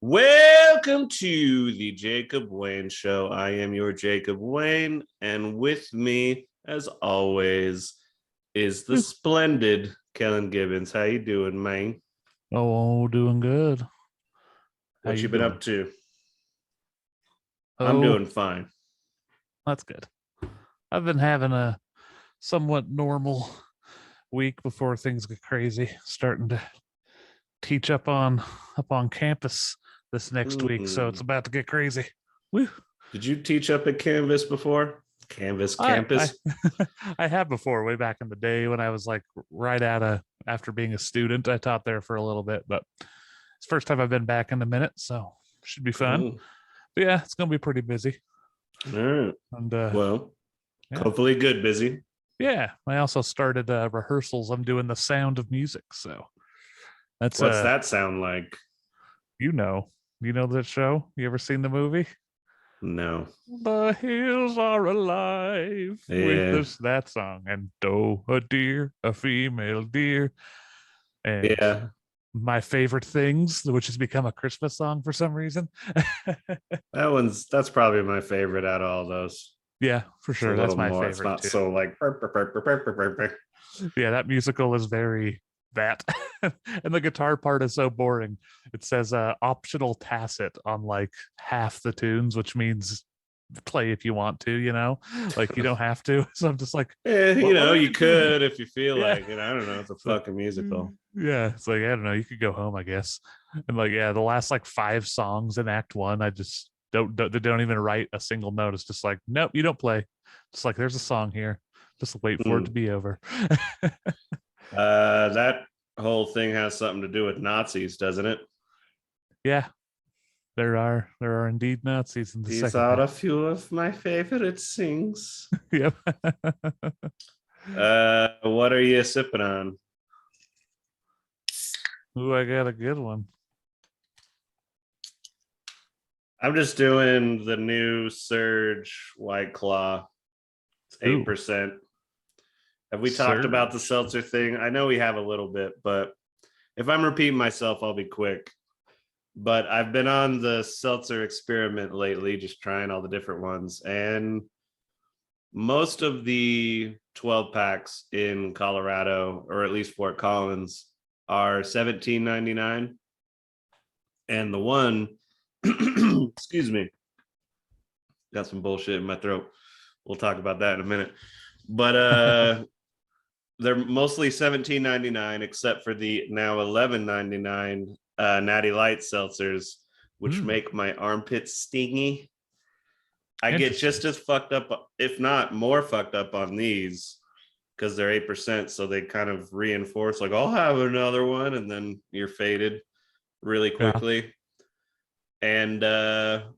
Welcome to the Jacob Wayne Show. I am your Jacob Wayne, and with me, as always, is the splendid Kellen Gibbons. How you doing, man? Oh, doing good. What you been up to? Oh, I'm doing fine. That's good. I've been having a somewhat normal week before things get crazy. Starting to teach up on campus this next week, so it's about to get crazy. Woo. Did you teach up at Canvas before? Campus? I have before, way back in the day when I was like after being a student. I taught there for a little bit, but it's the first time I've been back in a minute, so should be fun. But yeah, it's gonna be pretty busy. All right. And hopefully good busy. Yeah, I also started rehearsals. I'm doing The Sound of Music, so that's what's that sound like? You know that show? You ever seen the movie? No. The hills are alive with that song, and a deer, a female deer, and my favorite things, which has become a Christmas song for some reason. That's probably my favorite out of all those. Yeah, for sure. That's my favorite. It's not too. So like. Yeah, that musical is very that, and the guitar part is so boring. It says optional tacit on like half the tunes, which means play if you want to, like you don't have to. So I'm just like, you could if you feel like it. I don't know. It's a fucking musical. Yeah, it's like, I don't know, you could go home, I guess. And like, yeah, the last like 5 songs in Act 1, I just they don't even write a single note. It's just like, nope, you don't play. Just like, there's a song here, just wait for it to be over. That whole thing has something to do with Nazis, doesn't it? Yeah, there are indeed Nazis in the These are a few of my favorite things. Yep. What are you sipping on? Ooh, I got a good one. I'm just doing the new Surge White Claw. It's 8%. Have we talked about the seltzer thing? I know we have a little bit, but if I'm repeating myself, I'll be quick. But I've been on the seltzer experiment lately, just trying all the different ones. And most of the 12 packs in Colorado, or at least Fort Collins, are $17.99. And the one, excuse me, got some bullshit in my throat. We'll talk about that in a minute. But they're mostly $17.99, except for the now $11.99 Natty Light seltzers, which make my armpits stingy. I get just as fucked up, if not more fucked up, on these because they're 8%. So they kind of reinforce, like, I'll have another one, and then you're faded really quickly. Yeah. And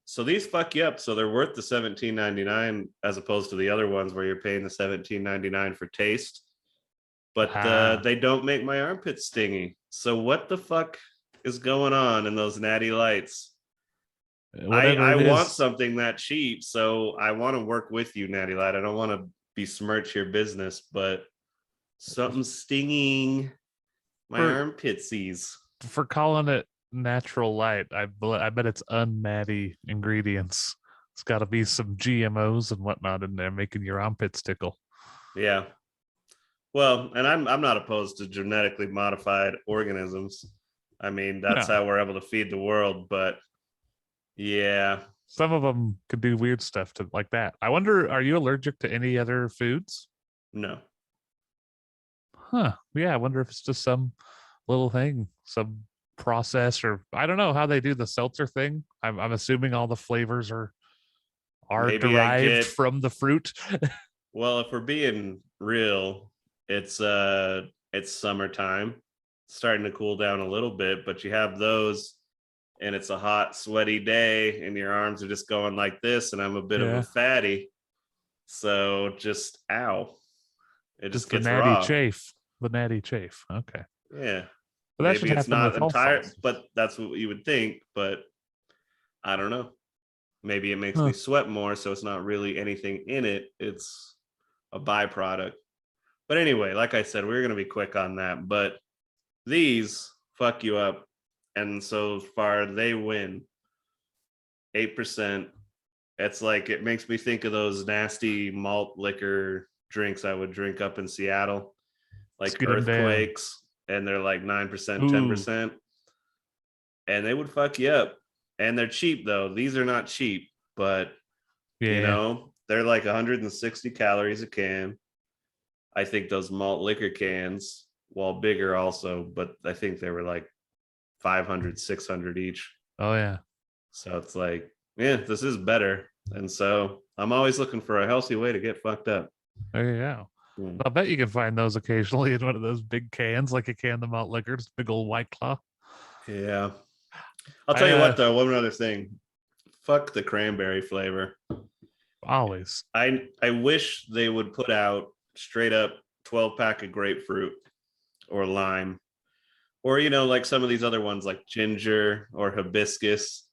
so these fuck you up. So they're worth the $17.99 as opposed to the other ones where you're paying the $17.99 for taste. But they don't make my armpits stingy. So what the fuck is going on in those Natty Lights? I want something that cheap, so I want to work with you, Natty Light. I don't want to besmirch your business, but something stinging my armpitsies. For calling it natural light, I bet it's unnatty ingredients. It's got to be some GMOs and whatnot in there making your armpits tickle. Yeah. Well, and I'm not opposed to genetically modified organisms. I mean, that's how we're able to feed the world. But yeah, Some of them could do weird stuff to like that. I wonder, are you allergic to any other foods? No. Huh. Yeah, I wonder if it's just some little thing, some process, or I don't know how they do the seltzer thing. I'm assuming all the flavors are Maybe I derived get from the fruit. well, if we're being real, it's summertime. It's starting to cool down a little bit, but you have those and it's a hot, sweaty day, and your arms are just going like this, and I'm a bit of a Yeah. fatty. So just ow. It just Just the gets natty raw. chafe. The natty chafe. Okay. Yeah. But that should Maybe it's happen not with all entire, sauces. but that's what you would think, but I don't know. Maybe it makes Huh. me sweat more, so it's not really anything in it. It's a byproduct. But anyway, like I said, we're gonna be quick on that. But these fuck you up. And so far they win 8%. It's like it makes me think of those nasty malt liquor drinks I would drink up in Seattle, Let's like get them down. earthquakes, and they're like 9%, Ooh. 10%. And they would fuck you up. And they're cheap though. These are not cheap, but Yeah. they're like 160 calories a can. I think those malt liquor cans, while bigger also, but I think they were like 500, 600 each. Oh yeah. So it's like, yeah, this is better. And so I'm always looking for a healthy way to get fucked up. There you go. Mm. I bet you can find those occasionally in one of those big cans, like a can of malt liquor, just big old White Claw. Yeah. I'll I tell you what though, one other thing. Fuck the cranberry flavor. always. I wish they would put out straight up 12 pack of grapefruit or lime. Or like some of these other ones like ginger or hibiscus.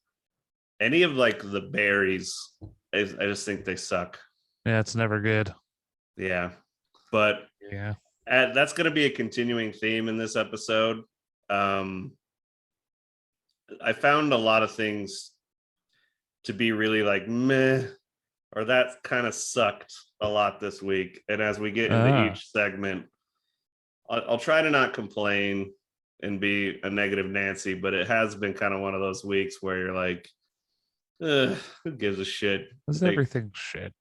Any of like the berries, I just think they suck. Yeah, it's never good. Yeah. But Yeah. that's going to be a continuing theme in this episode. I found a lot of things to be really like meh, or that kind of sucked a lot this week. And as we get into Ah. each segment, I'll try to not complain and be a negative Nancy, but it has been kind of one of those weeks where you're like, who gives a shit? Is Like, everything shit?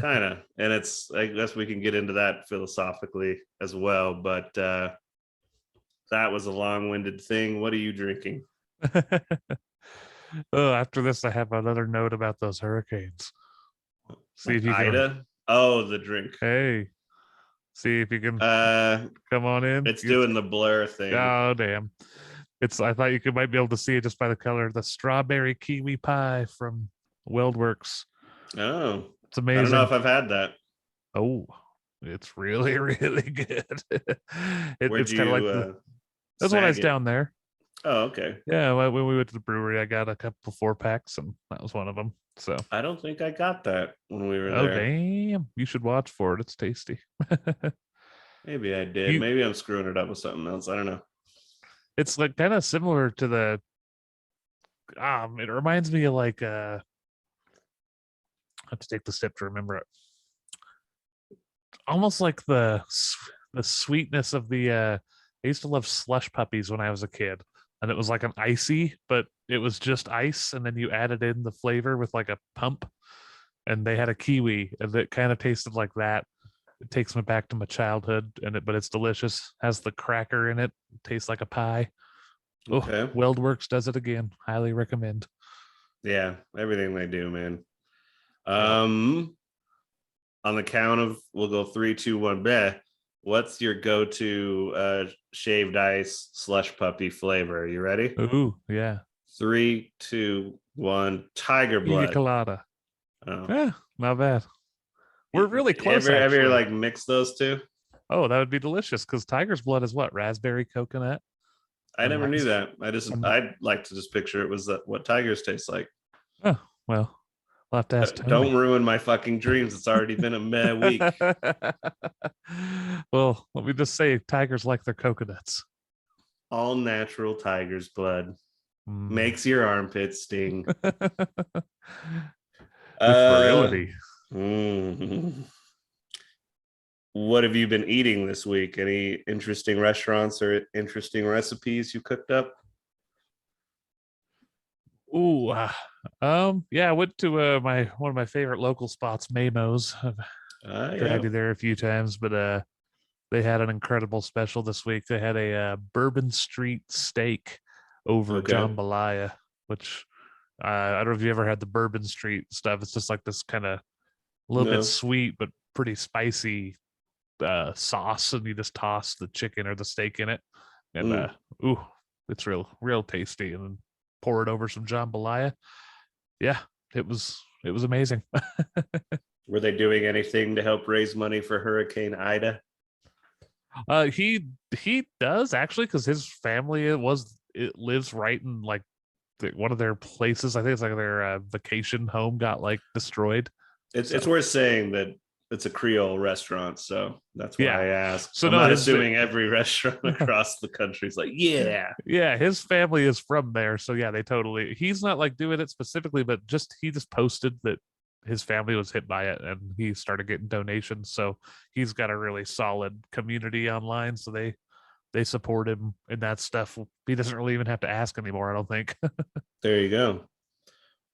kind of. And it's, I guess we can get into that philosophically as well. But that was a long winded thing. What are you drinking? Oh, after this, I have another note about those hurricanes. See Like if you can. Ida? Oh, the drink. Hey, see if you can Uh, come on in. it's doing the blur thing. Oh, damn. I thought you might be able to see it just by the color. The strawberry kiwi pie from Weldworks. Oh, It's I don't know amazing. if I've had that. Oh, it's really, really good. Where'd It's kind of you like that's when I was snag it? down there. Oh, okay. Yeah, when we went to the brewery, I got a couple 4 packs, and that was one of them. So, I don't think I got that when we were oh there. damn, you should watch for it. It's tasty. Maybe I did. you, Maybe I'm screwing it up with something else. I don't know. it's like kind of similar to the. It reminds me of like I have to take the step to remember it. Almost like the sweetness of the. I used to love slush puppies when I was a kid, and it was like an icy, but it was just ice, and then you added in the flavor with like a pump, and they had a kiwi, and it kind of tasted like that. It takes me back to my childhood, but it's delicious. Has the cracker in it. Tastes like a pie. Oh, Okay. Weldworks does it again. Highly recommend. Yeah, everything they do, man. Yep. On the count of, we'll go 3, 2, 1. Bleh. What's your go-to shaved ice slush puppy flavor? Are you ready? Ooh, yeah. 3, 2, 1. Tiger Pina blood. colada. Oh. Yeah, not bad. We're really close, Ever actually. like mix those two? Oh, that would be delicious because tiger's blood is what? Raspberry coconut I and never knew rice. that. And I'd like to just picture it was what tigers taste like. oh, well, we'll have to ask Don't Tony. ruin my fucking dreams. It's already been a meh week. Well, let me just say tigers like their coconuts. All natural tiger's blood Mm. makes your armpits sting. With Uh, virility. mm. What have you been eating this week? Any interesting restaurants or interesting recipes you cooked up? Ooh, Yeah, I went to my one of my favorite local spots, Mamo's. I've Yeah. dragged you there a few times, but they had an incredible special this week. They had a Bourbon Street steak over Okay. jambalaya, which I don't know if you ever had the Bourbon Street stuff. It's just like this kind of a little bit No. sweet but pretty spicy sauce, and you just toss the chicken or the steak in it, and Mm. ooh, it's real tasty. And then pour it over some jambalaya. Yeah, it was amazing. Were they doing anything to help raise money for Hurricane Ida? He does actually, because his family it lives right in like one of their places. I think it's like their vacation home got like destroyed. It's So worth saying that it's a Creole restaurant, so that's why yeah, I asked. so I'm no, not assuming every restaurant across the country is like, yeah. yeah, his family is from there. So yeah, they totally. He's not like doing it specifically, but he just posted that his family was hit by it and he started getting donations. So he's got a really solid community online. So they support him in that stuff. He doesn't really even have to ask anymore, I don't think. There you go.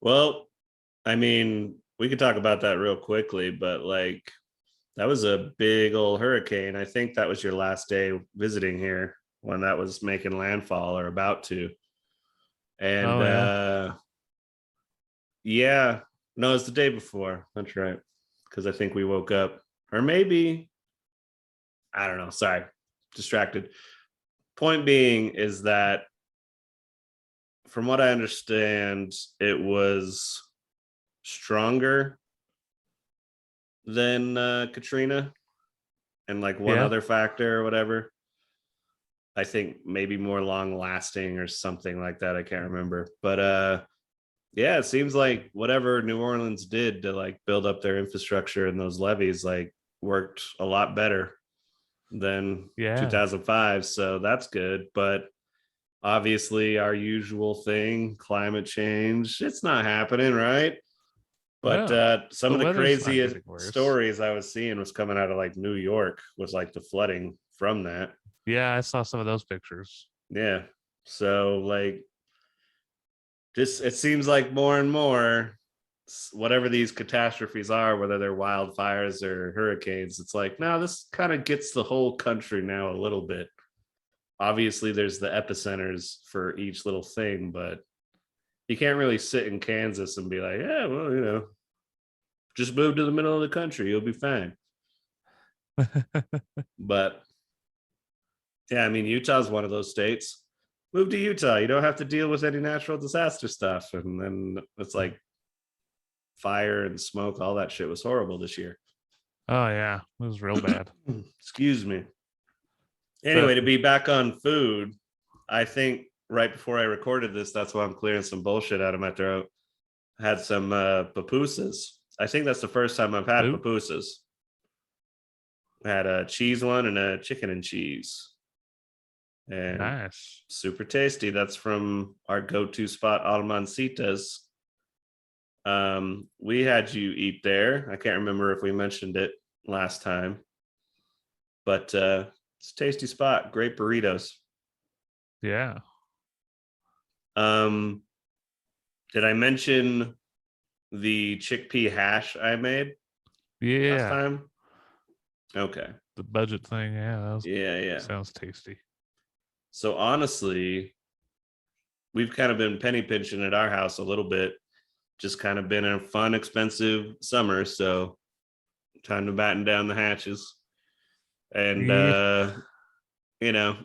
Well, I mean, we could talk about that real quickly, but like that was a big old hurricane. I think that was your last day visiting here when that was making landfall or about to. And Oh yeah. yeah, no, it's the day before. That's right. Because I think we woke up, or maybe, I don't know. Sorry, distracted. Point being is that from what I understand, it was stronger than Katrina and like one Yeah. other factor or whatever. I think maybe more long lasting or something like that. I can't remember. But yeah, it seems like whatever New Orleans did to like build up their infrastructure and those levees like worked a lot better than Yeah. 2005. So that's good. But obviously, our usual thing, climate change, it's not happening, right? But No. some The of the weather's not craziest getting worse. stories I was seeing was coming out of like New York was like the flooding from that. Yeah, I saw some of those pictures. Yeah. So like just it seems like more and more whatever these catastrophes are, whether they're wildfires or hurricanes, it's like, now this kind of gets the whole country now a little bit. Obviously, there's the epicenters for each little thing, but you can't really sit in Kansas and be like, yeah, well, just move to the middle of the country, you'll be fine. But yeah, I mean, Utah's one of those states. Move to Utah. You don't have to deal with any natural disaster stuff. And then it's like fire and smoke, all that shit was horrible this year. Oh yeah, it was real bad. Excuse me. Anyway, But to be back on food, I think right before I recorded this, that's why I'm clearing some bullshit out of my throat. I had some pupusas. I think that's the first time I've had ooh, pupusas. I had a cheese one and a chicken and cheese. And nice. super tasty. That's from our go-to spot, Almancitas. We had you eat there. I can't remember if we mentioned it last time, but it's a tasty spot. Great burritos. Yeah. Um, did I mention the chickpea hash I made last Yeah. time? Okay. The budget thing. Yeah, Yeah, yeah. sounds tasty. So honestly, we've kind of been penny pinching at our house a little bit. Just kind of been a fun, expensive summer. So time to batten down the hatches. And Yeah.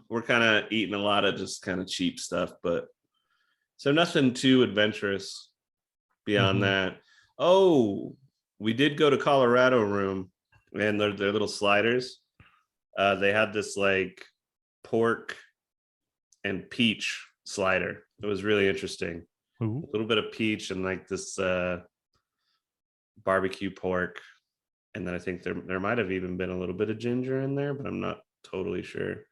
we're kind of eating a lot of just kind of cheap stuff, but so nothing too adventurous beyond Hmm. that. Oh, we did go to Colorado Room and their little sliders. They had this like pork and peach slider. It was really interesting. Ooh, A little bit of peach and like this barbecue pork. And then I think there might have even been a little bit of ginger in there, but I'm not totally sure.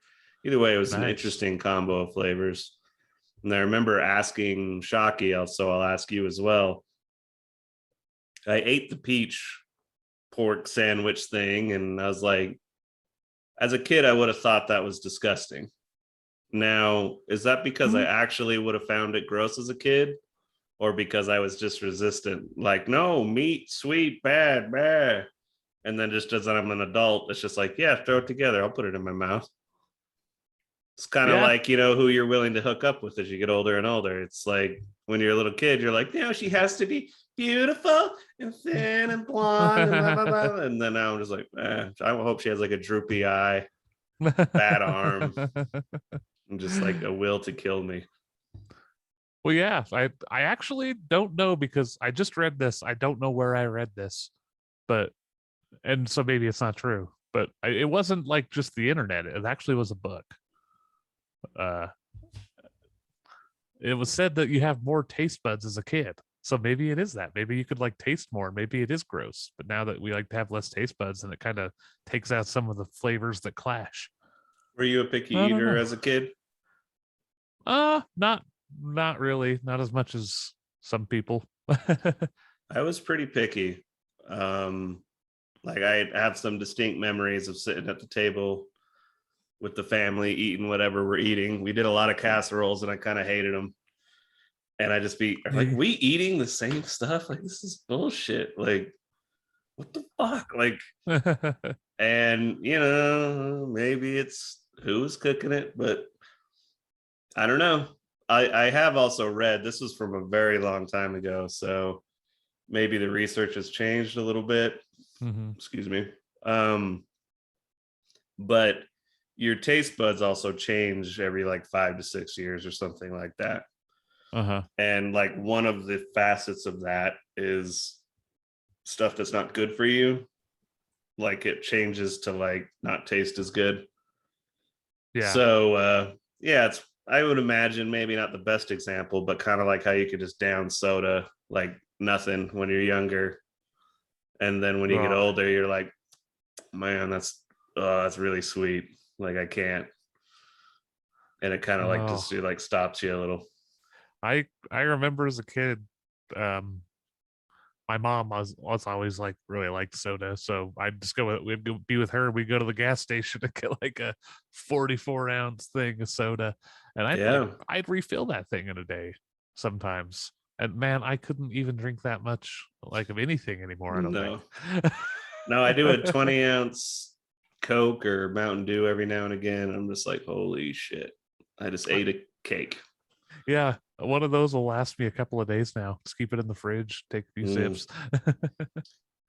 Either way, it was an nice. interesting combo of flavors. And I remember asking Shockey, so I'll ask you as well. I ate the peach pork sandwich thing, and I was like, as a kid, I would have thought that was disgusting. Now, is that because I Mm, actually would have found it gross as a kid? or because I was just resistant. Like, no, meat, sweet, bad, bad. And then just as I'm an adult, it's just like, yeah, throw it together. I'll put it in my mouth. It's kind of Yeah. like, you know, who you're willing to hook up with as you get older and older. It's like when you're a little kid, you're like, no, she has to be beautiful and thin and blonde and blah, blah, blah. And then now I'm just like, I hope she has like a droopy eye, bad arm, and just like a will to kill me. Well, yeah, I actually don't know because I just read this. I don't know where I read this, but and so maybe it's not true. But it wasn't like just the internet. It actually was a book. Uh, it was said that you have more taste buds as a kid. So maybe it is that. Maybe you could like taste more. Maybe it is gross. But now that we like to have less taste buds, and it kind of takes out some of the flavors that clash. Were you a picky I don't eater know. as a kid? Not really. Not as much as some people. I was pretty picky. Like I have some distinct memories of sitting at the table with the family eating whatever we're eating. We did a lot of casseroles and I kind of hated them. And I just be like, we eating the same stuff? Like, this is bullshit. Like, what the fuck? Like, and you know, maybe it's who's cooking it, but I don't know. I have also read this was from a very long time ago, so maybe the research has changed a little bit. Excuse me. But your taste buds also change every like 5 to 6 years or something like that. And like one of the facets of that is stuff that's not good for you. Like it changes to like not taste as good. Yeah. So yeah, it's I would imagine maybe not the best example, but kind of like how you could just down soda like nothing when you're younger. And then when you get older, you're like, man, that's really sweet. Like I can't. And it kind of like just like stops you a little. I remember as a kid, my mom was always like really liked soda, so I'd just we'd be with her. We'd go to the gas station to get like a 44-ounce thing of soda, and I'd refill that thing in a day sometimes. And man, I couldn't even drink that much like of anything anymore. I don't think. No, I do a 20-ounce Coke or Mountain Dew every now and again. I'm just like, holy shit! I just ate a cake. Yeah, one of those will last me a couple of days now. Just keep it in the fridge, take a few sips.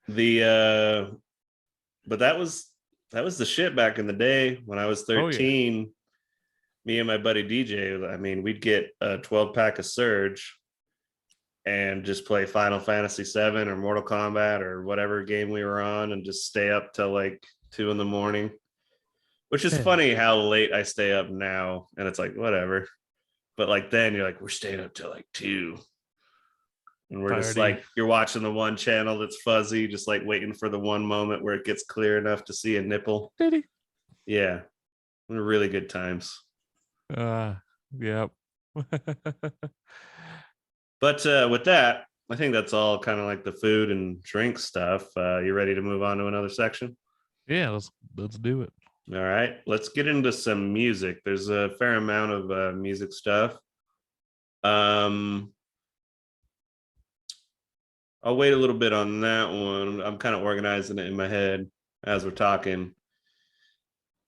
But that was the shit back in the day when I was 13. Oh, yeah. Me and my buddy DJ, I mean, we'd get a 12-pack of Surge and just play Final Fantasy 7 or Mortal Kombat or whatever game we were on and just stay up till like 2 a.m, which is funny how late I stay up now. And it's like, whatever. But like then you're like, we're staying up till like 2. And we're just like, you're watching the one channel that's fuzzy, just like waiting for the one moment where it gets clear enough to see a nipple. Yeah. Really good times. Yep. But with that, I think that's all kind of like the food and drink stuff. You ready to move on to another section? Yeah, let's do it. All right, let's get into some music. There's a fair amount of music stuff. I'll wait a little bit on that one. I'm kind of organizing it in my head as we're talking.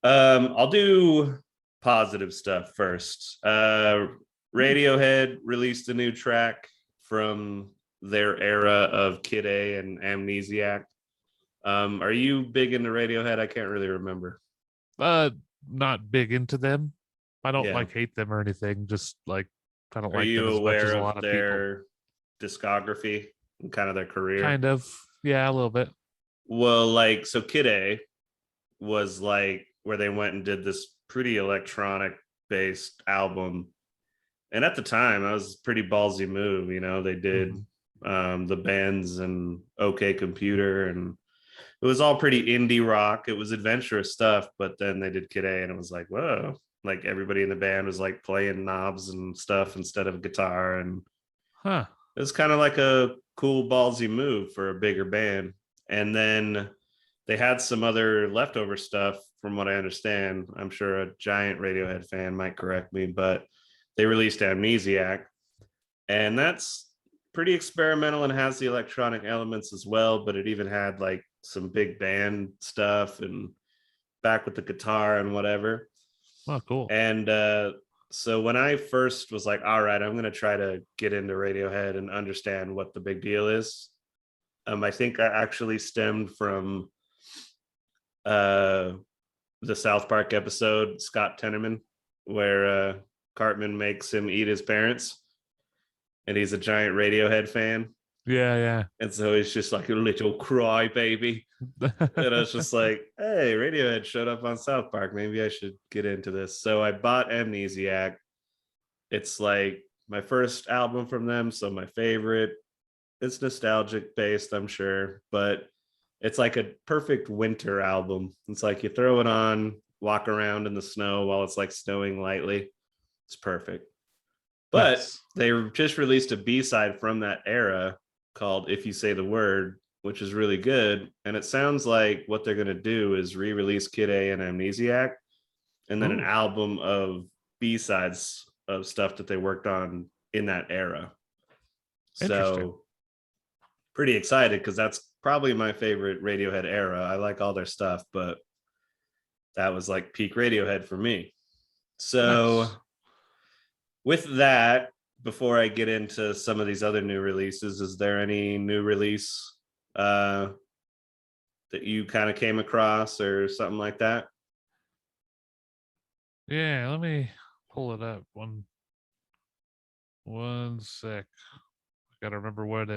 I'll do positive stuff first. Radiohead released a new track from their era of Kid A and Amnesiac. Are you big into Radiohead? I can't really remember. Not big into them. I don't like hate them or anything. Just like I don't like them as much as a lot of their discography and kind of their career? Kind of, yeah, a little bit. Well, like so, Kid A was like where they went and did this pretty electronic based album, and at the time, that was a pretty ballsy move. You know, they did the Bends and OK Computer, and it was all pretty indie rock. It was adventurous stuff, but then they did Kid A, and it was like, whoa. Like everybody in the band was like playing knobs and stuff instead of guitar. And it was kind of like a cool ballsy move for a bigger band. And then they had some other leftover stuff from what I understand. I'm sure a giant Radiohead fan might correct me, but they released Amnesiac. And that's pretty experimental and has the electronic elements as well, but it even had like some big band stuff and back with the guitar and whatever. Oh, cool. And so when I first was like, all right, I'm going to try to get into Radiohead and understand what the big deal is, I think that actually stemmed from the South Park episode, Scott Tenorman, where Cartman makes him eat his parents, and he's a giant Radiohead fan. Yeah, And so he's just like a little crybaby. yeah. And I was just like, hey, Radiohead showed up on South Park. Maybe I should get into this. So I bought Amnesiac. It's like my first album from them, so my favorite. It's nostalgic based, I'm sure, but it's like a perfect winter album. It's like you throw it on, walk around in the snow while it's like snowing lightly. It's perfect. But Nice. they just released a B-side from that era called If You Say the Word, which is really good. And it sounds like what they're going to do is re-release Kid A and Amnesiac, and then an Ooh. album of B-sides of stuff that they worked on in that era. Interesting. So pretty excited because that's probably my favorite Radiohead era. I like all their stuff, but that was like peak Radiohead for me. So Nice. with that, before I get into some of these other new releases, is there any new release that you kind of came across or something like that? Yeah, let me pull it up. One sec. I gotta remember what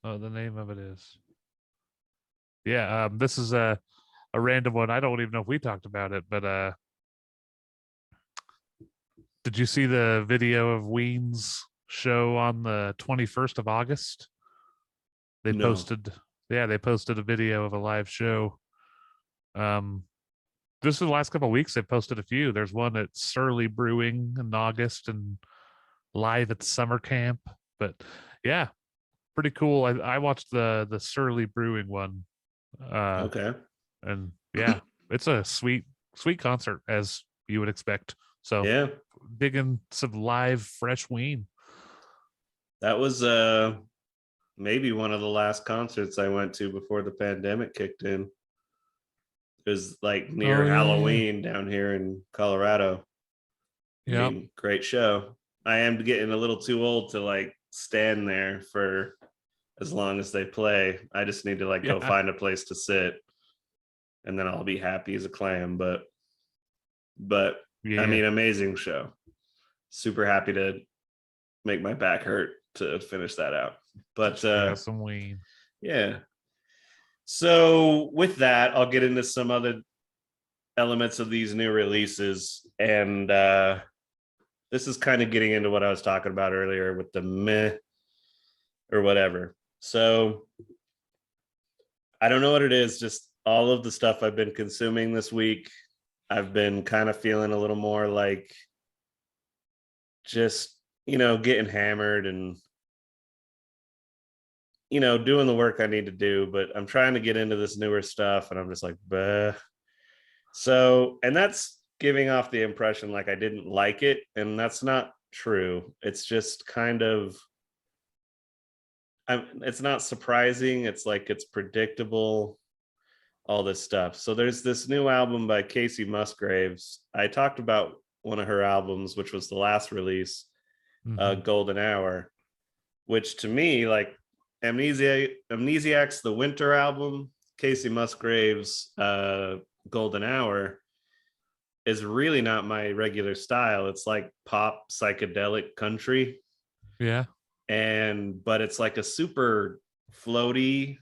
the name of it is. Yeah, this is a random one. I don't even know if we talked about it, but did you see the video of Ween's show on the 21st of August? They No. posted, yeah, they posted a video of a live show. Um, this is the last couple of weeks. They posted a few. There's one at Surly Brewing in August and live at summer camp. But yeah, pretty cool. I watched the Surly Brewing one. Okay. And yeah, it's a sweet concert as you would expect. So Yeah. digging some live fresh Ween. That was maybe one of the last concerts I went to before the pandemic kicked in. It was like near Oh yeah, Halloween down here in Colorado. I yep, mean, great show. I am getting a little too old to like stand there for as long as they play. I just need to like go yeah, find a place to sit, and then I'll be happy as a clam. But I yeah. mean, amazing show. Super happy to make my back hurt to finish that out. But Just got some Ween. yeah. So with that, I'll get into some other elements of these new releases, and this is kind of getting into what I was talking about earlier with the meh or whatever. So I don't know what it is, just all of the stuff I've been consuming this week, I've been kind of feeling a little more like just, getting hammered and, doing the work I need to do, but I'm trying to get into this newer stuff and I'm just like, bah. So, and that's giving off the impression like I didn't like it. And that's not true. It's just kind of, it's not surprising. It's like it's predictable, all this stuff. So there's this new album by Casey Musgraves. I talked about one of her albums, which was the last release, Mm-hmm. Golden Hour, which to me, like Amnesiac's the winter album, Casey Musgraves' Golden Hour is really not my regular style. It's like pop psychedelic country, Yeah, but it's like a super floaty,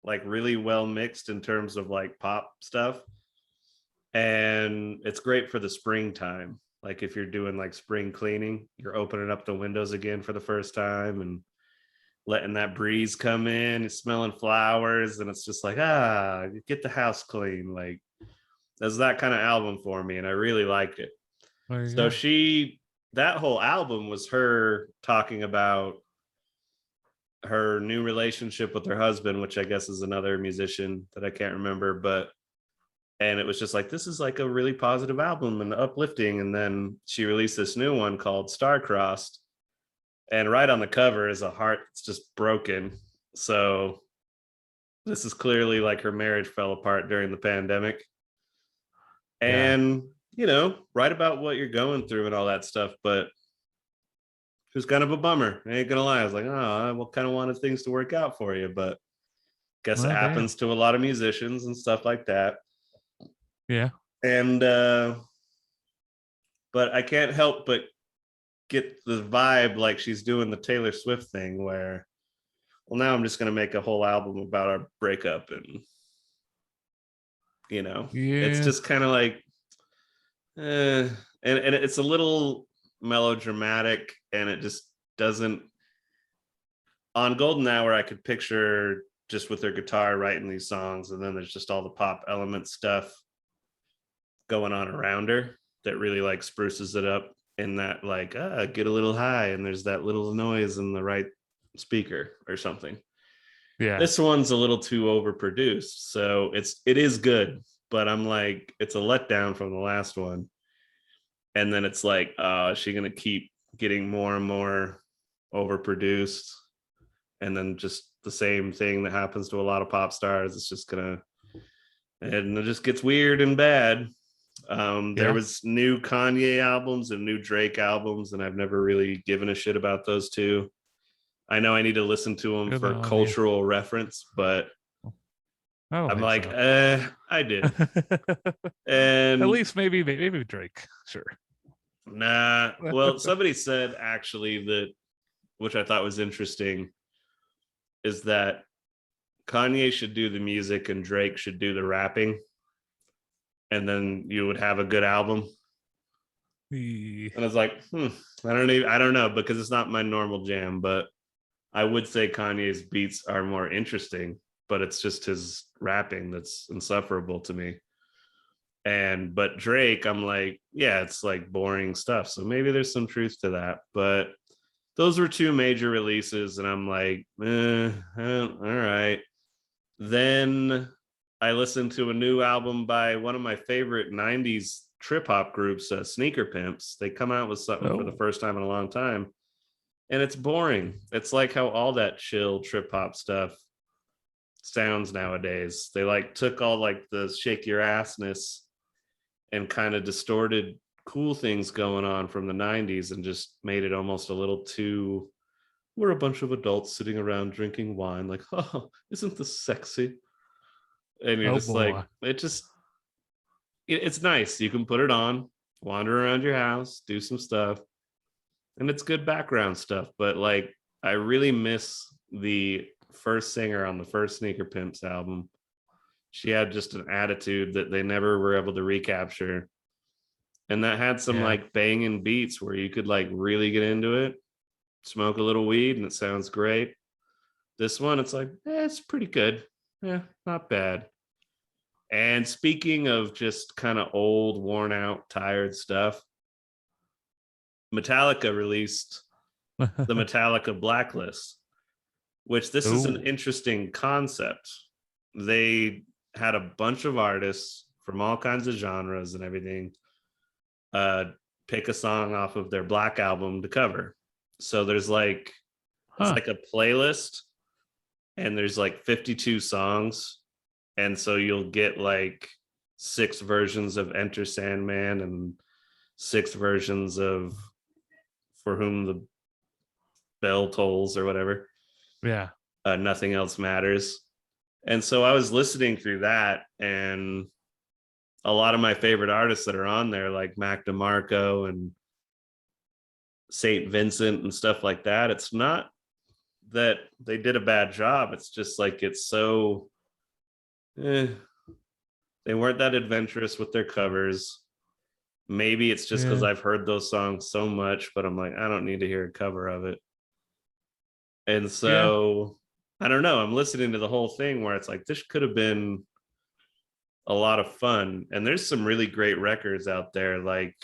like really well mixed in terms of like pop stuff, and it's great for the springtime. Like if you're doing like spring cleaning, you're opening up the windows again for the first time and letting that breeze come in, and smelling flowers, and it's just like, get the house clean. Like that's that kind of album for me, and I really liked it. there you So go. that whole album was her talking about her new relationship with her husband, which I guess is another musician that I can't remember, and it was just like, this is like a really positive album and uplifting. And then she released this new one called Star-Crossed, And right on the cover is a heart that's just broken. So this is clearly like her marriage fell apart during the pandemic. And, write about what you're going through and all that stuff. But it was kind of a bummer. I ain't going to lie. I was like, oh, I kind of wanted things to work out for you. But guess it happens to a lot of musicians and stuff like that. Yeah. And, but I can't help but get the vibe like she's doing the Taylor Swift thing where, well, now I'm just going to make a whole album about our breakup. And, it's just kind of like, and it's a little melodramatic, and it just doesn't. On Golden Hour, I could picture just with their guitar writing these songs, and then there's just all the pop element stuff going on around her that really like spruces it up in that like get a little high, and there's that little noise in the right speaker or something. Yeah. This one's a little too overproduced, so it is good, but I'm like, it's a letdown from the last one. And then it's like, is she gonna keep getting more and more overproduced? And then just the same thing that happens to a lot of pop stars. It's just and it just gets weird and bad. There was new Kanye albums and new Drake albums, and I've never really given a shit about those two. I know I need to listen to them for cultural reference, but I'm like, I did. And at least maybe Drake, sure. Nah. Well, somebody said actually that, which I thought was interesting, is that Kanye should do the music and Drake should do the rapping, and then you would have a good album. And I was like, I don't know, because it's not my normal jam, but I would say Kanye's beats are more interesting, but it's just his rapping that's insufferable to me. But Drake, I'm like, yeah, it's like boring stuff. So maybe there's some truth to that. But those were two major releases, and I'm like, all right. Then I listened to a new album by one of my favorite 90s trip hop groups, Sneaker Pimps. They come out with something for the first time in a long time, and it's boring. It's like how all that chill trip hop stuff sounds nowadays. They like took all like the shake your assness and kind of distorted cool things going on from the 90s and just made it almost a little too, we're a bunch of adults sitting around drinking wine, like, oh, isn't this sexy? And you're like, it's nice. You can put it on, wander around your house, do some stuff, and it's good background stuff. But like, I really miss the first singer on the first Sneaker Pimps album. She had just an attitude that they never were able to recapture. And that had some like banging beats where you could like really get into it, smoke a little weed, and it sounds great. This one, it's like, it's pretty good. Yeah, not bad. And speaking of just kind of old, worn out, tired stuff, Metallica released the Metallica Blacklist, which this is an interesting concept. They had a bunch of artists from all kinds of genres and everything pick a song off of their Black album to cover. So there's like, it's like a playlist, and there's like 52 songs. And so you'll get like 6 versions of Enter Sandman and 6 versions of For Whom the Bell Tolls or whatever. Yeah. Nothing Else Matters. And so I was listening through that, and a lot of my favorite artists that are on there, like Mac DeMarco and St. Vincent and stuff like that, it's not that they did a bad job. It's just like, it's so, they weren't that adventurous with their covers. Maybe it's just because I've heard those songs so much, but I'm like, I don't need to hear a cover of it. And so I don't know. I'm listening to the whole thing where it's like, this could have been a lot of fun. And there's some really great records out there, like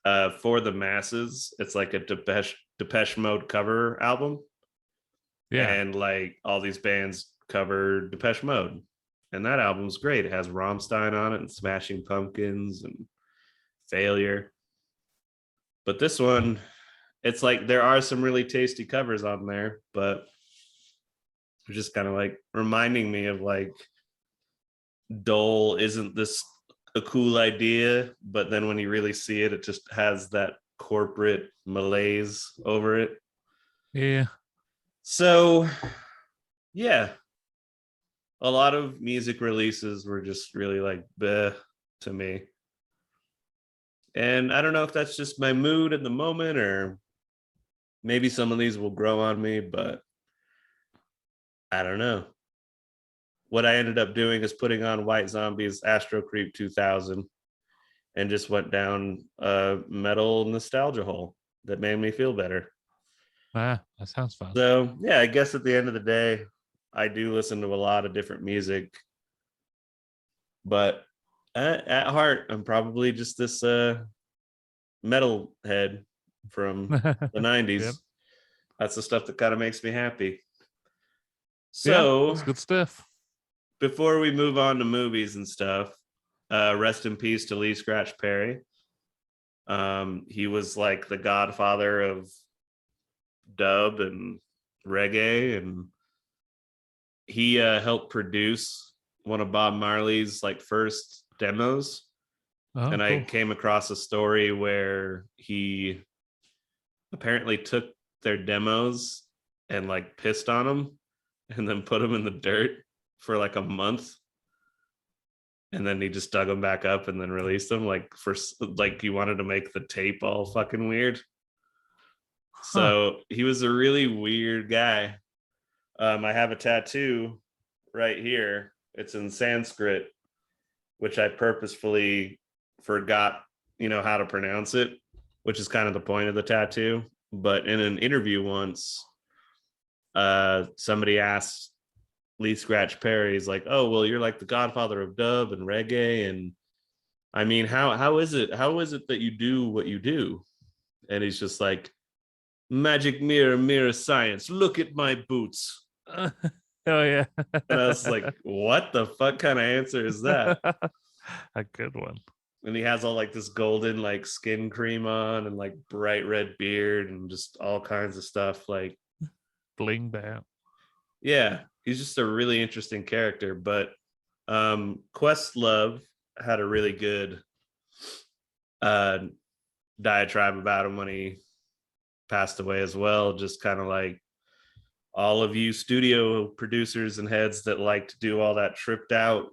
For the Masses. It's like a Depeche Mode cover album. Yeah. And like all these bands cover Depeche Mode. And that album's great. It has Rammstein on it and Smashing Pumpkins and Failure. But this one, it's like there are some really tasty covers on there, but it's just kind of like reminding me of like Dole isn't this a cool idea, but then when you really see it, it just has that corporate malaise over it. Yeah. So yeah, a lot of music releases were just really like bleh to me. And I don't know if that's just my mood at the moment, or maybe some of these will grow on me, but I don't know. What I ended up doing is putting on White Zombie's Astro Creep 2000 and just went down a metal nostalgia hole that made me feel better. Ah, that sounds fun. So yeah, I guess at the end of the day, I do listen to a lot of different music, but at heart, I'm probably just this metal head from the 90s. Yep. That's the stuff that kind of makes me happy. Yeah, So that's good stuff. before we move on to movies and stuff, rest in peace to Lee Scratch Perry. He was like the godfather of dub and reggae, and he helped produce one of Bob Marley's like first demos. Oh, And I cool. came across a story where he apparently took their demos and like pissed on them and then put them in the dirt for like a month, and then he just dug them back up and then released them like for like he wanted to make the tape all fucking weird. Huh. So he was a really weird guy. I have a tattoo right here. It's in Sanskrit, which I purposefully forgot, how to pronounce it, which is kind of the point of the tattoo. But in an interview once, somebody asked Lee Scratch Perry, he's like, "Oh, well, you're like the godfather of dub and reggae, and I mean, how is it that you do what you do?" And he's just like, "Magic mirror, mirror science. Look at my boots." Oh yeah. And I was like, "What the fuck kind of answer is that?" A good one. And he has all like this golden like skin cream on and like bright red beard and just all kinds of stuff. Like, Blinged out. yeah, he's just a really interesting character. But Questlove had a really good uh diatribe about him when he passed away as well. Just kind of like, all of you studio producers and heads that like to do all that tripped out,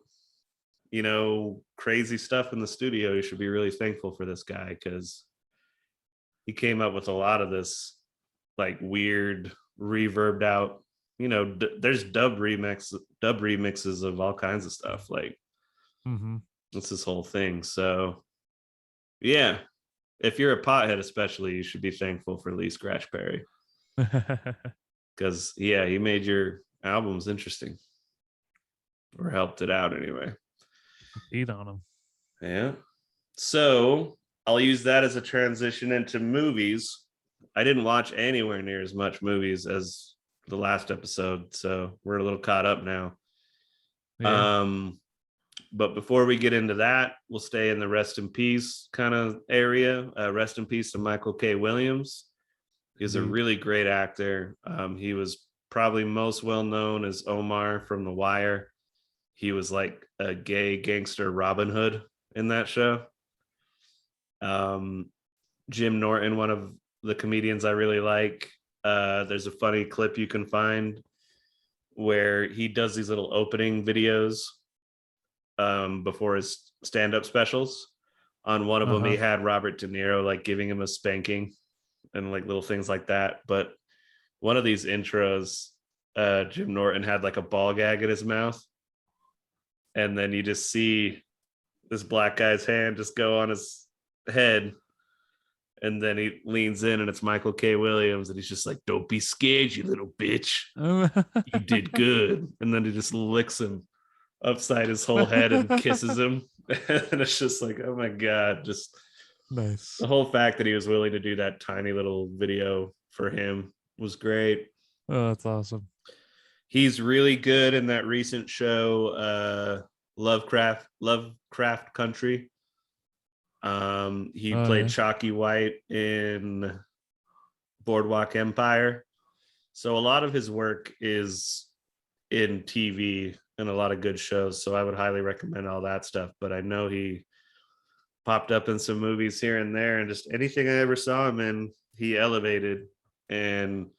crazy stuff in the studio, you should be really thankful for this guy, because he came up with a lot of this like weird reverbed out, there's dub remixes of all kinds of stuff. Like, Mm-hmm. it's this whole thing. So yeah, if you're a pothead especially, you should be thankful for Lee Scratch Perry, because yeah, he made your albums interesting, or helped it out anyway. Beat on him. Yeah. So I'll use that as a transition into movies. I didn't watch anywhere near as much movies as the last episode, so we're a little caught up now. Yeah. But before we get into that, we'll stay in the rest in peace kind of area. Rest in peace to Michael K. Williams. He's a really great actor. He was probably most well known as Omar from The Wire. He was like a gay gangster Robin Hood in that show. Jim Norton, one of the comedians I really like. There's a funny clip you can find where he does these little opening videos before his stand-up specials. On one of them, he had Robert De Niro like giving him a spanking and like little things like that. But one of these intros, Jim Norton had like a ball gag in his mouth, and then you just see this black guy's hand just go on his head, and then he leans in and it's Michael K. Williams, and he's just like, "Don't be scared, you little bitch. You did good." And then he just licks him upside his whole head and kisses him. And it's just like, oh my God, just Nice. the whole fact that he was willing to do that tiny little video for him was great. Oh, that's awesome. He's really good in that recent show, Lovecraft Country. He played Chalky White in Boardwalk Empire. So a lot of his work is in TV and a lot of good shows. So I would highly recommend all that stuff. But I know he popped up in some movies here and there, and just anything I ever saw him in, he elevated. And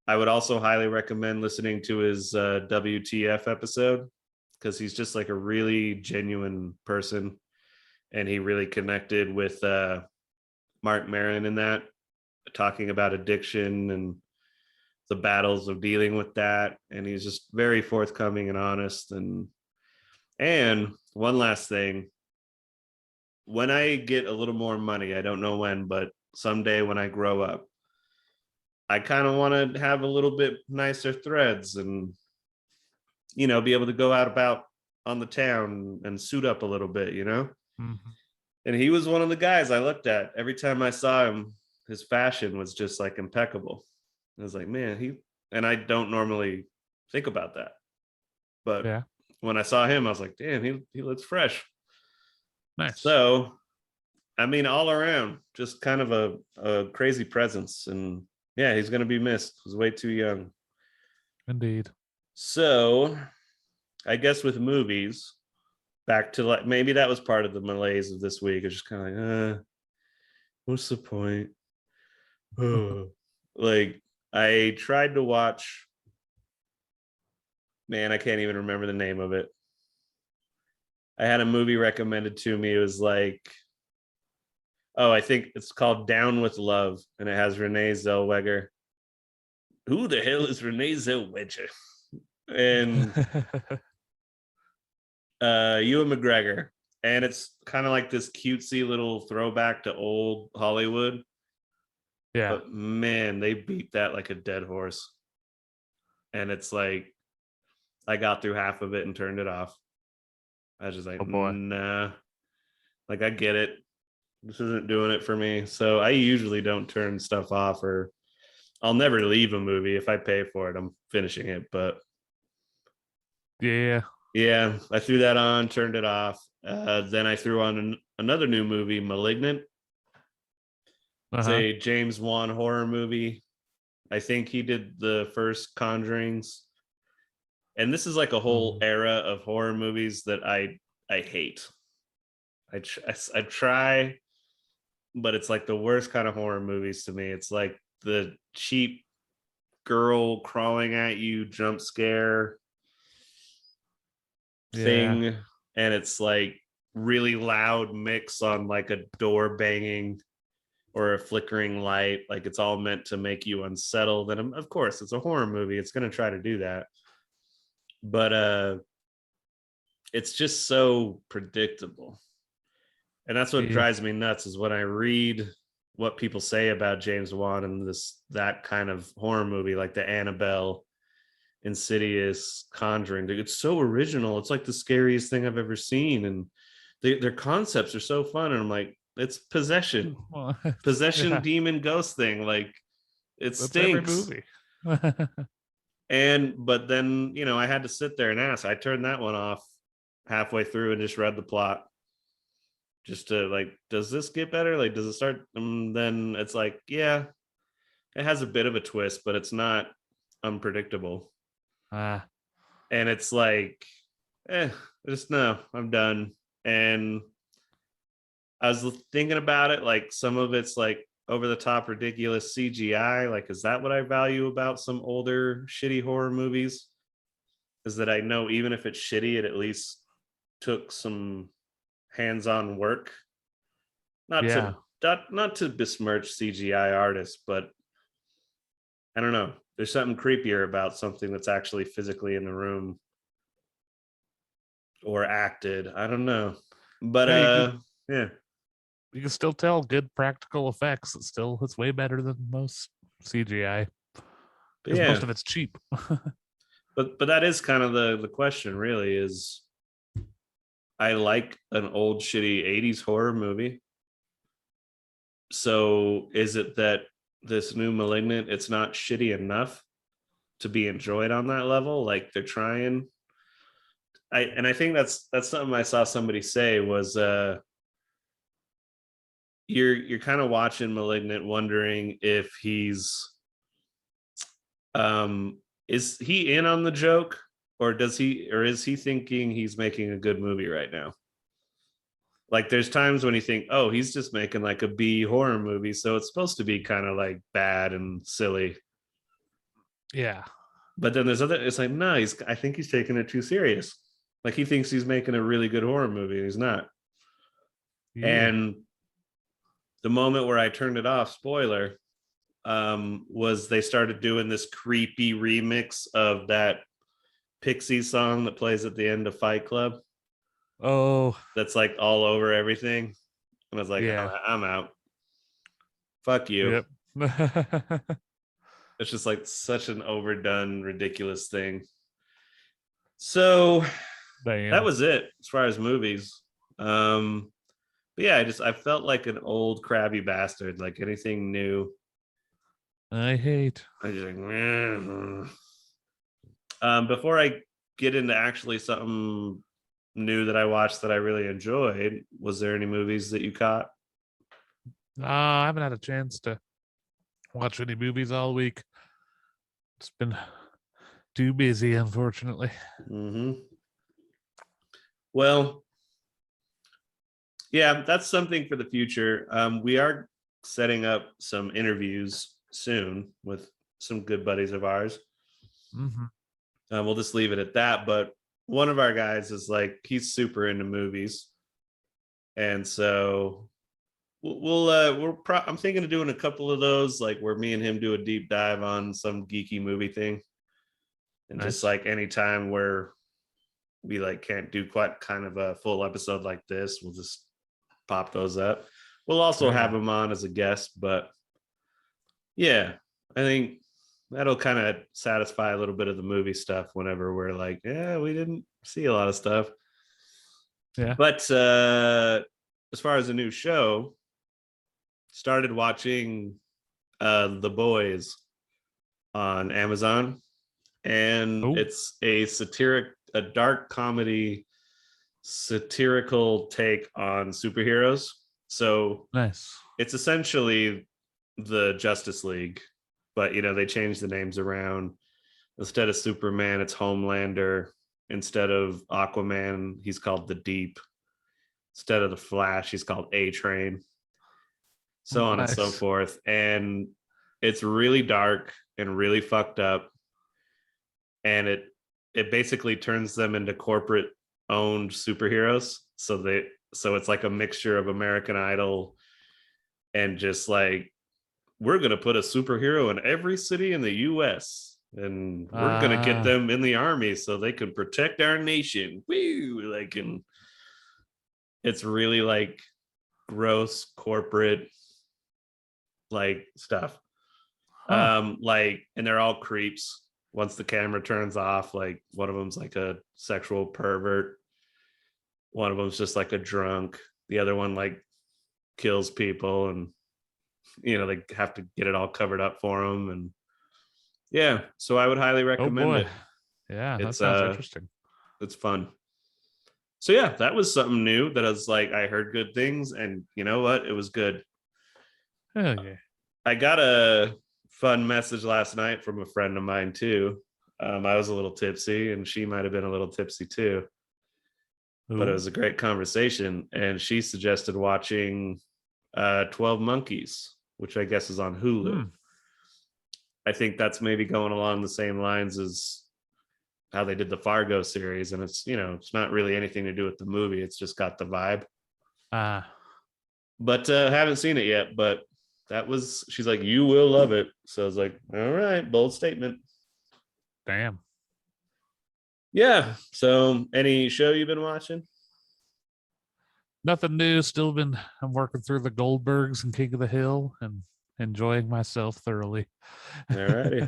I would also highly recommend listening to his WTF episode, because he's just like a really genuine person, and he really connected with Mark Maron in that, talking about addiction and the battles of dealing with that. And he's just very forthcoming and honest. And one last thing, when I get a little more money, I don't know when, but someday when I grow up, I kind of want to have a little bit nicer threads and, you know, be able to go out about on the town and suit up a little bit, you know? Mm-hmm. And he was one of the guys I looked at. Every time I saw him, his fashion was just like impeccable. I was like, man, and I don't normally think about that. But Yeah. when I saw him, I was like, damn, he looks fresh. Nice. So, I mean, all around, just kind of a crazy presence. And yeah, he's going to be missed. He was way too young. Indeed. So, I guess with movies, back to like, maybe that was part of the malaise of this week. It's just kind of like, what's the point? Like, I tried to watch, man, I can't even remember the name of it. I had a movie recommended to me. It was like, I think it's called Down with Love, and it has Renee Zellweger. Who the hell is Renee Zellweger? And Ewan McGregor. And it's kind of like this cutesy little throwback to old Hollywood. Yeah. But man, they beat that like a dead horse. And it's like, I got through half of it and turned it off. I was just like, Oh boy. nah. Like, I get it. This isn't doing it for me. So I usually don't turn stuff off, or I'll never leave a movie. If I pay for it, I'm finishing it. But Yeah. yeah, I threw that on, turned it off. Then I threw on another new movie, Malignant. It's a James Wan horror movie. I think he did the first Conjurings. And this is like a whole era of horror movies that I hate. I try, but it's like the worst kind of horror movies to me. It's like the cheap girl crawling at you jump scare thing. Yeah. And it's like really loud mix on like a door banging or a flickering light. Like, it's all meant to make you unsettled. And of course, it's a horror movie. It's going to try to do that. But it's just so predictable. And that's what drives me nuts, is when I read what people say about James Wan and that kind of horror movie, like the Annabelle, Insidious, Conjuring. It's so original. It's like the scariest thing I've ever seen. And their concepts are so fun. And I'm like, it's possession. Possession, demon, ghost thing. Like, it stinks. Every movie. But then, you know, I had to sit there and ask. I turned that one off halfway through and just read the plot, just to like, does this get better? Like, does it start? And then it's like, yeah, it has a bit of a twist, but it's not unpredictable. And it's like, just no, I'm done. And I was thinking about it, like, some of it's like over the top ridiculous CGI. Like, is that what I value about some older shitty horror movies? Is that I know even if it's shitty, it at least took some hands-on work. Not to besmirch CGI artists, but I don't know. There's something creepier about something that's actually physically in the room or acted. I don't know. But yeah. You can still tell good practical effects. It's way better than most CGI. Because most of it's cheap. But that is kind of the question, really, is I like an old shitty 80s horror movie. So is it that this new Malignant, it's not shitty enough to be enjoyed on that level? Like, they're trying. I think that's something I saw somebody say was you're kind of watching Malignant, wondering if he's is he in on the joke, or is he thinking he's making a good movie right now? Like there's times when you think, oh, he's just making like a B horror movie, so it's supposed to be kind of like bad and silly. Yeah. But then there's other, it's like, no, I think he's taking it too serious. Like he thinks he's making a really good horror movie, and he's not. Yeah. And the moment where I turned it off, spoiler, was they started doing this creepy remix of that Pixie song that plays at the end of Fight Club. Oh, That's like all over everything. And I was like, yeah. I'm out. Fuck you. Yep. It's just like such an overdone, ridiculous thing. So Damn. that was it as far as movies. But yeah, I felt like an old crabby bastard. Like anything new, I hate. I just like. Before I get into actually something new that I watched that I really enjoyed, was there any movies that you caught? I haven't had a chance to watch any movies all week. It's been too busy, unfortunately. Mm-hmm. Well, yeah, that's something for the future. We are setting up some interviews soon with some good buddies of ours. Mm-hmm. We'll just leave it at that. But one of our guys is like, he's super into movies, and so I'm thinking of doing a couple of those, like where me and him do a deep dive on some geeky movie thing, and Nice. just like anytime where we like can't do quite kind of a full episode like this, we'll just pop those up. We'll also have him on as a guest, but yeah, I think that'll kind of satisfy a little bit of the movie stuff whenever we're like, yeah, we didn't see a lot of stuff. Yeah. But as far as a new show, started watching The Boys on Amazon, and it's a dark comedy satirical take on superheroes. So nice. It's essentially the Justice League, but they changed the names around. Instead of Superman, it's Homelander. Instead of Aquaman, he's called the Deep. Instead of the Flash, he's called A-Train. So on and so forth. And it's really dark and really fucked up. And it basically turns them into corporate owned superheroes. So it's like a mixture of American Idol and just like, we're going to put a superhero in every city in the US, and we're going to get them in the army so they can protect our nation. Woo! Like, and it's really like gross corporate like stuff. Like, and they're all creeps. Once the camera turns off, like one of them's like a sexual pervert. One of them's just like a drunk. The other one like kills people, and they have to get it all covered up for them. And yeah, so I would highly recommend it. Yeah, that sounds interesting. It's fun. So yeah, that was something new that I was like, I heard good things, and you know what? It was good. Hell yeah. I got a fun message last night from a friend of mine too. I was a little tipsy, and she might have been a little tipsy too. Ooh. But it was a great conversation, and she suggested watching 12 Monkeys, which I guess is on Hulu. I think that's maybe going along the same lines as how they did the Fargo series, and it's it's not really anything to do with the movie, it's just got the vibe. But haven't seen it yet, but she's like, you will love it. So I was like, all right, bold statement. Damn. Yeah. So any show you've been watching? Nothing new. I'm working through the Goldbergs and King of the Hill and enjoying myself thoroughly. All righty.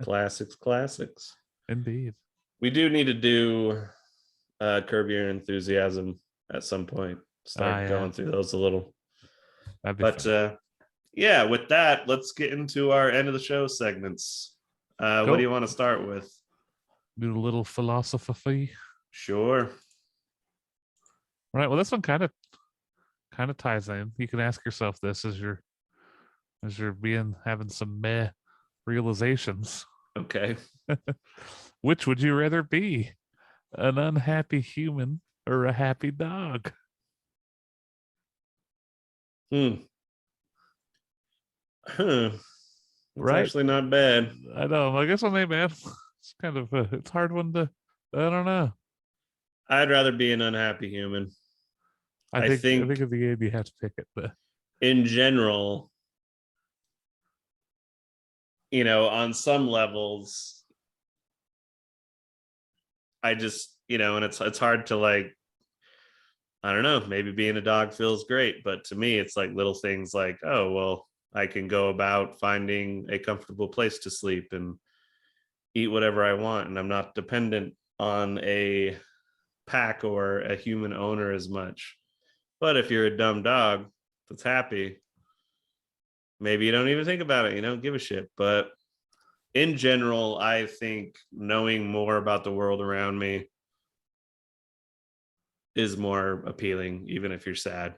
Classics. Indeed. We do need to do Curb Your Enthusiasm at some point. Start going through those a little. But yeah, with that, let's get into our end of the show segments. Cool. What do you want to start with? Do a little philosophy. Sure. Right. Well, this one kind of kind of ties in. You can ask yourself this as you're having some meh realizations. Okay. Which would you rather be? An unhappy human or a happy dog? Hmm. Huh. It's Right? actually not bad. I know. I guess on name, man. It's kind of it's a hard one to. I don't know. I'd rather be an unhappy human. I I think think at the end you have to pick it. But in general, on some levels, I just, and it's hard to like, I don't know, maybe being a dog feels great, but to me it's like little things like, oh, well, I can go about finding a comfortable place to sleep and eat whatever I want, and I'm not dependent on a pack or a human owner as much. But if you're a dumb dog that's happy, maybe you don't even think about it, you don't give a shit. But in general, I think knowing more about the world around me is more appealing, even if you're sad.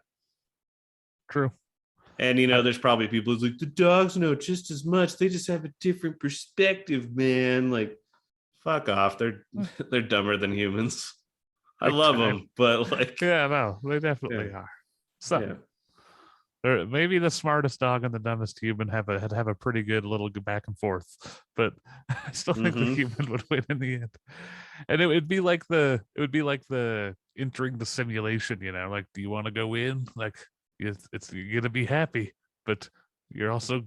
true. And I, there's probably people who's like, the dogs know just as much. They just have a different perspective, man. Like, fuck off. They're dumber than humans. I big love time. them, but like, Yeah, no, they yeah, definitely are. yeah. Some. Or maybe the smartest dog and the dumbest human have a pretty good little back and forth, but I still think the Mm-hmm. human would win in the end. And it would be like the entering the simulation, like, do you want to go in? Like, you're gonna be happy, but you're also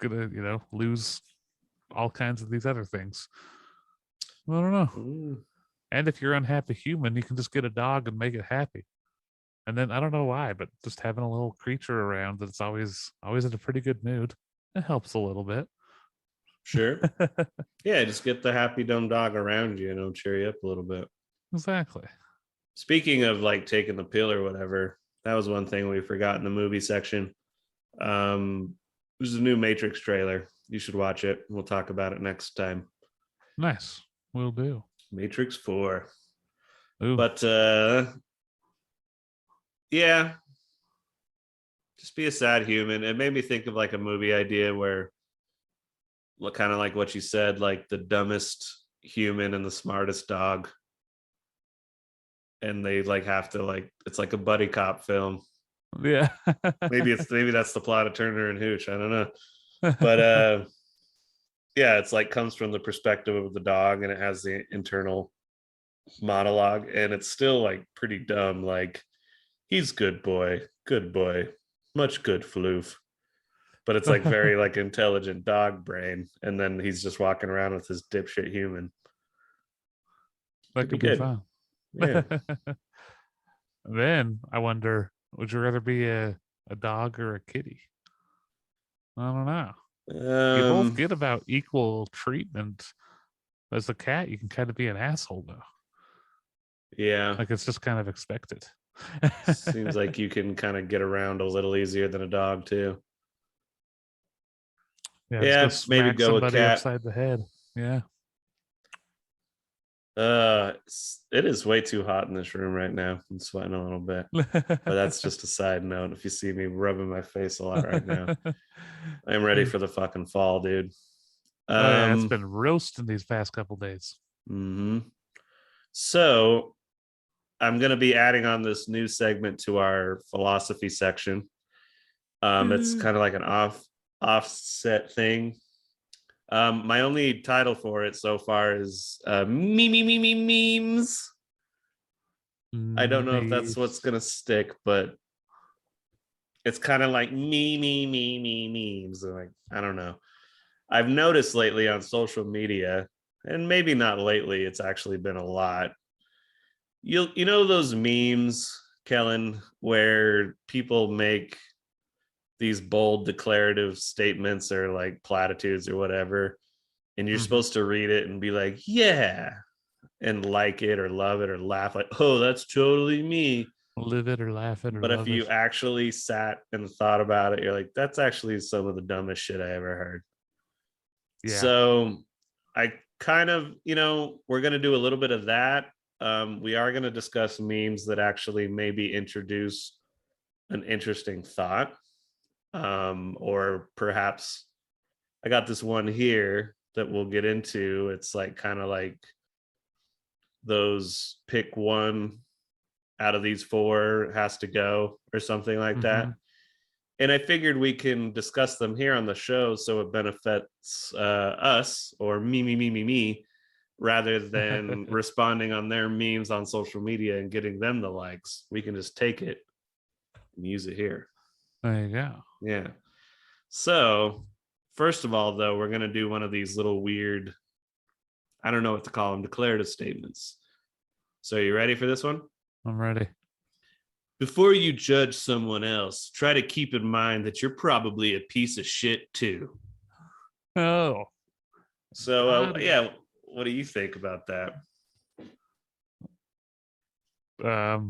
gonna lose all kinds of these other things. I don't know. Mm. And if you're unhappy human, you can just get a dog and make it happy. And then I don't know why, but just having a little creature around that's always in a pretty good mood, it helps a little bit. Sure. Yeah, just get the happy dumb dog around you and it'll cheer you up a little bit. Exactly. Speaking of like taking the pill or whatever, that was one thing we forgot in the movie section. There's a new Matrix trailer. You should watch it. We'll talk about it next time. Nice. Will do. Matrix 4. Ooh. But yeah, just be a sad human. It made me think of like a movie idea where kind of like what you said, like the dumbest human and the smartest dog. And they like have to like it's like a buddy cop film. Yeah. Maybe that's the plot of Turner and Hooch. I don't know. But yeah, it's like comes from the perspective of the dog and it has the internal monologue and it's still like pretty dumb. Like he's good boy, much good floof. But it's like very like intelligent dog brain, and then he's just walking around with his dipshit human. That Could be could be good. fun. Yeah. Then I wonder, would you rather be a dog or a kitty? I don't know. You both Um. get about equal treatment. As a cat, you can kind of be an asshole though. Yeah. Like it's just kind of expected. Seems like you can kind of get around a little easier than a dog too. Yeah, just go Yeah, maybe smack go a somebody cat. upside the head. Yeah. It is way too hot in this room right now. I'm sweating a little bit, but that's just a side note. If you see me rubbing my face a lot right now, I'm ready for the fucking fall, dude. Oh yeah, it's Um, been roasting these past couple days. mhm. So I'm gonna be adding on this new segment to our philosophy section. It's kind of like an offset thing. My only title for it so far is memes. I don't know if that's what's Memes. gonna stick, but it's kind of like memes. Like I don't know. I've noticed lately on social media, and maybe not lately, it's actually been a lot. You know those memes, Kellen, where people make these bold declarative statements or like platitudes or whatever, and you're Mhm. supposed to read it and be like, yeah, and like it or love it or laugh like, oh, that's totally me. Live it or laugh it or But if love it. you actually sat and thought about it, you're like, that's actually some of the dumbest shit I ever heard. Yeah. So I kind of, we're going to do a little bit of that. We are going to discuss memes that actually maybe introduce an interesting thought. Or perhaps I got this one here that we'll get into. It's like kind of like those pick one out of these four has to go or something like that. And I figured we can discuss them here on the show so it benefits us, or me, rather than responding on their memes on social media and getting them the likes. We can just take it and use it here. There you go. Yeah. So, first of all, though, we're going to do one of these little weird, I don't know what to call them, declarative statements. So, you ready for this one? I'm ready. Before you judge someone else, try to keep in mind that you're probably a piece of shit too. Oh. So, yeah, what do you think about that? I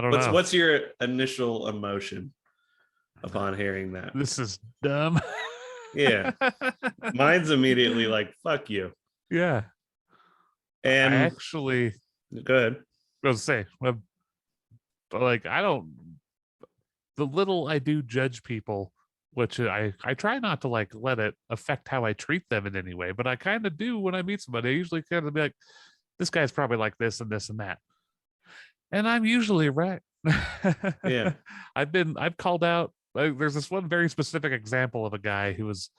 don't know. What's your initial emotion upon hearing that? This is dumb. Yeah. Mine's immediately like, fuck you. Yeah. And I actually go ahead. I was say, like, I don't, the little I do judge people, which I try not to like let it affect how I treat them in any way, but I kind of do when I meet somebody. I usually kind of be like, this guy's probably like this and this and that. And I'm usually right. Yeah. I've called out, there's this one very specific example of a guy who was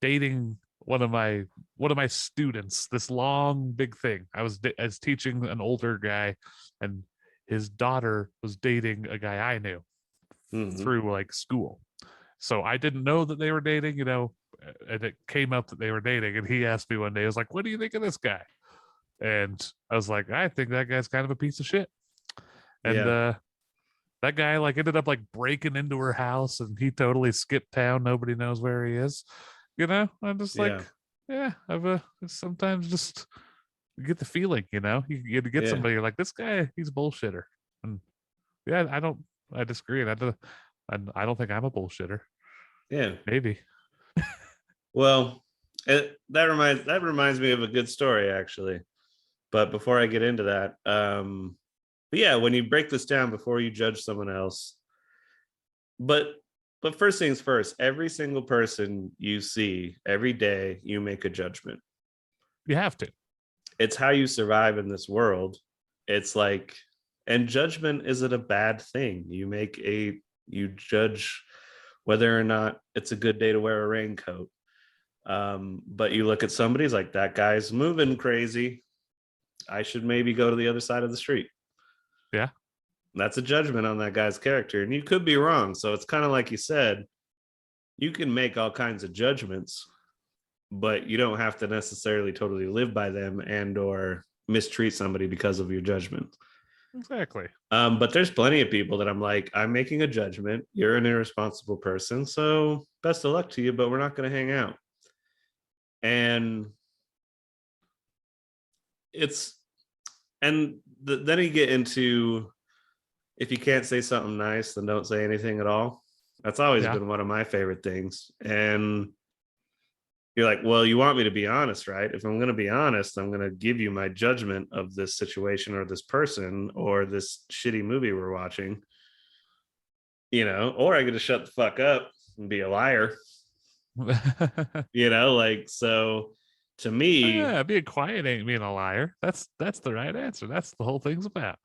dating one of my students, this long big thing. I was teaching an older guy, and his daughter was dating a guy I knew through like school. So I didn't know that they were dating, and it came up that they were dating, and he asked me one day, I was like, what do you think of this guy? And I was like, I think that guy's kind of a piece of shit. And that guy like ended up like breaking into her house, and he totally skipped town. Nobody knows where he is. I'm just like, I've sometimes just get the feeling, you get somebody, you're like, this guy, he's a bullshitter. And I disagree. And I don't think I'm a bullshitter. Yeah. Maybe. Well, that reminds me of a good story, actually. But before I get into that, but yeah, when you break this down before you judge someone else, but first things first, every single person you see every day, you make a judgment. You have to. It's how you survive in this world. It's like, and judgment isn't a bad thing. You judge whether or not it's a good day to wear a raincoat. But you look at somebody's like, that guy's moving crazy. I should maybe go to the other side of the street. Yeah. That's a judgment on that guy's character. And you could be wrong. So it's kind of like you said, you can make all kinds of judgments, but you don't have to necessarily totally live by them and or mistreat somebody because of your judgment. Exactly. But there's plenty of people that I'm like, I'm making a judgment. You're an irresponsible person. So best of luck to you, but we're not going to hang out. And then you get into, if you can't say something nice, then don't say anything at all. That's always been one of my favorite things. And you're like, well, you want me to be honest, right? If I'm going to be honest, I'm going to give you my judgment of this situation or this person or this shitty movie we're watching, or I get to shut the fuck up and be a liar. So to me, being quiet ain't being a liar. That's the right answer. That's the whole thing's about.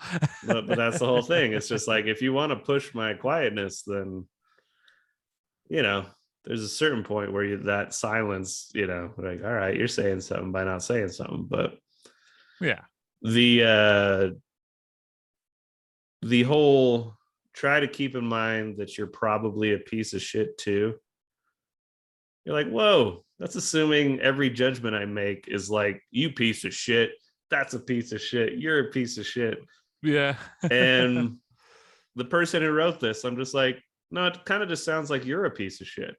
but that's the whole thing. It's just like, if you want to push my quietness, then there's a certain point where that silence, like, all right, you're saying something by not saying something. But yeah, the whole try to keep in mind that you're probably a piece of shit too. You're like, whoa, that's assuming every judgment I make is like, you piece of shit, that's a piece of shit, you're a piece of shit. Yeah. And the person who wrote this, I'm just like, no, it kind of just sounds like you're a piece of shit.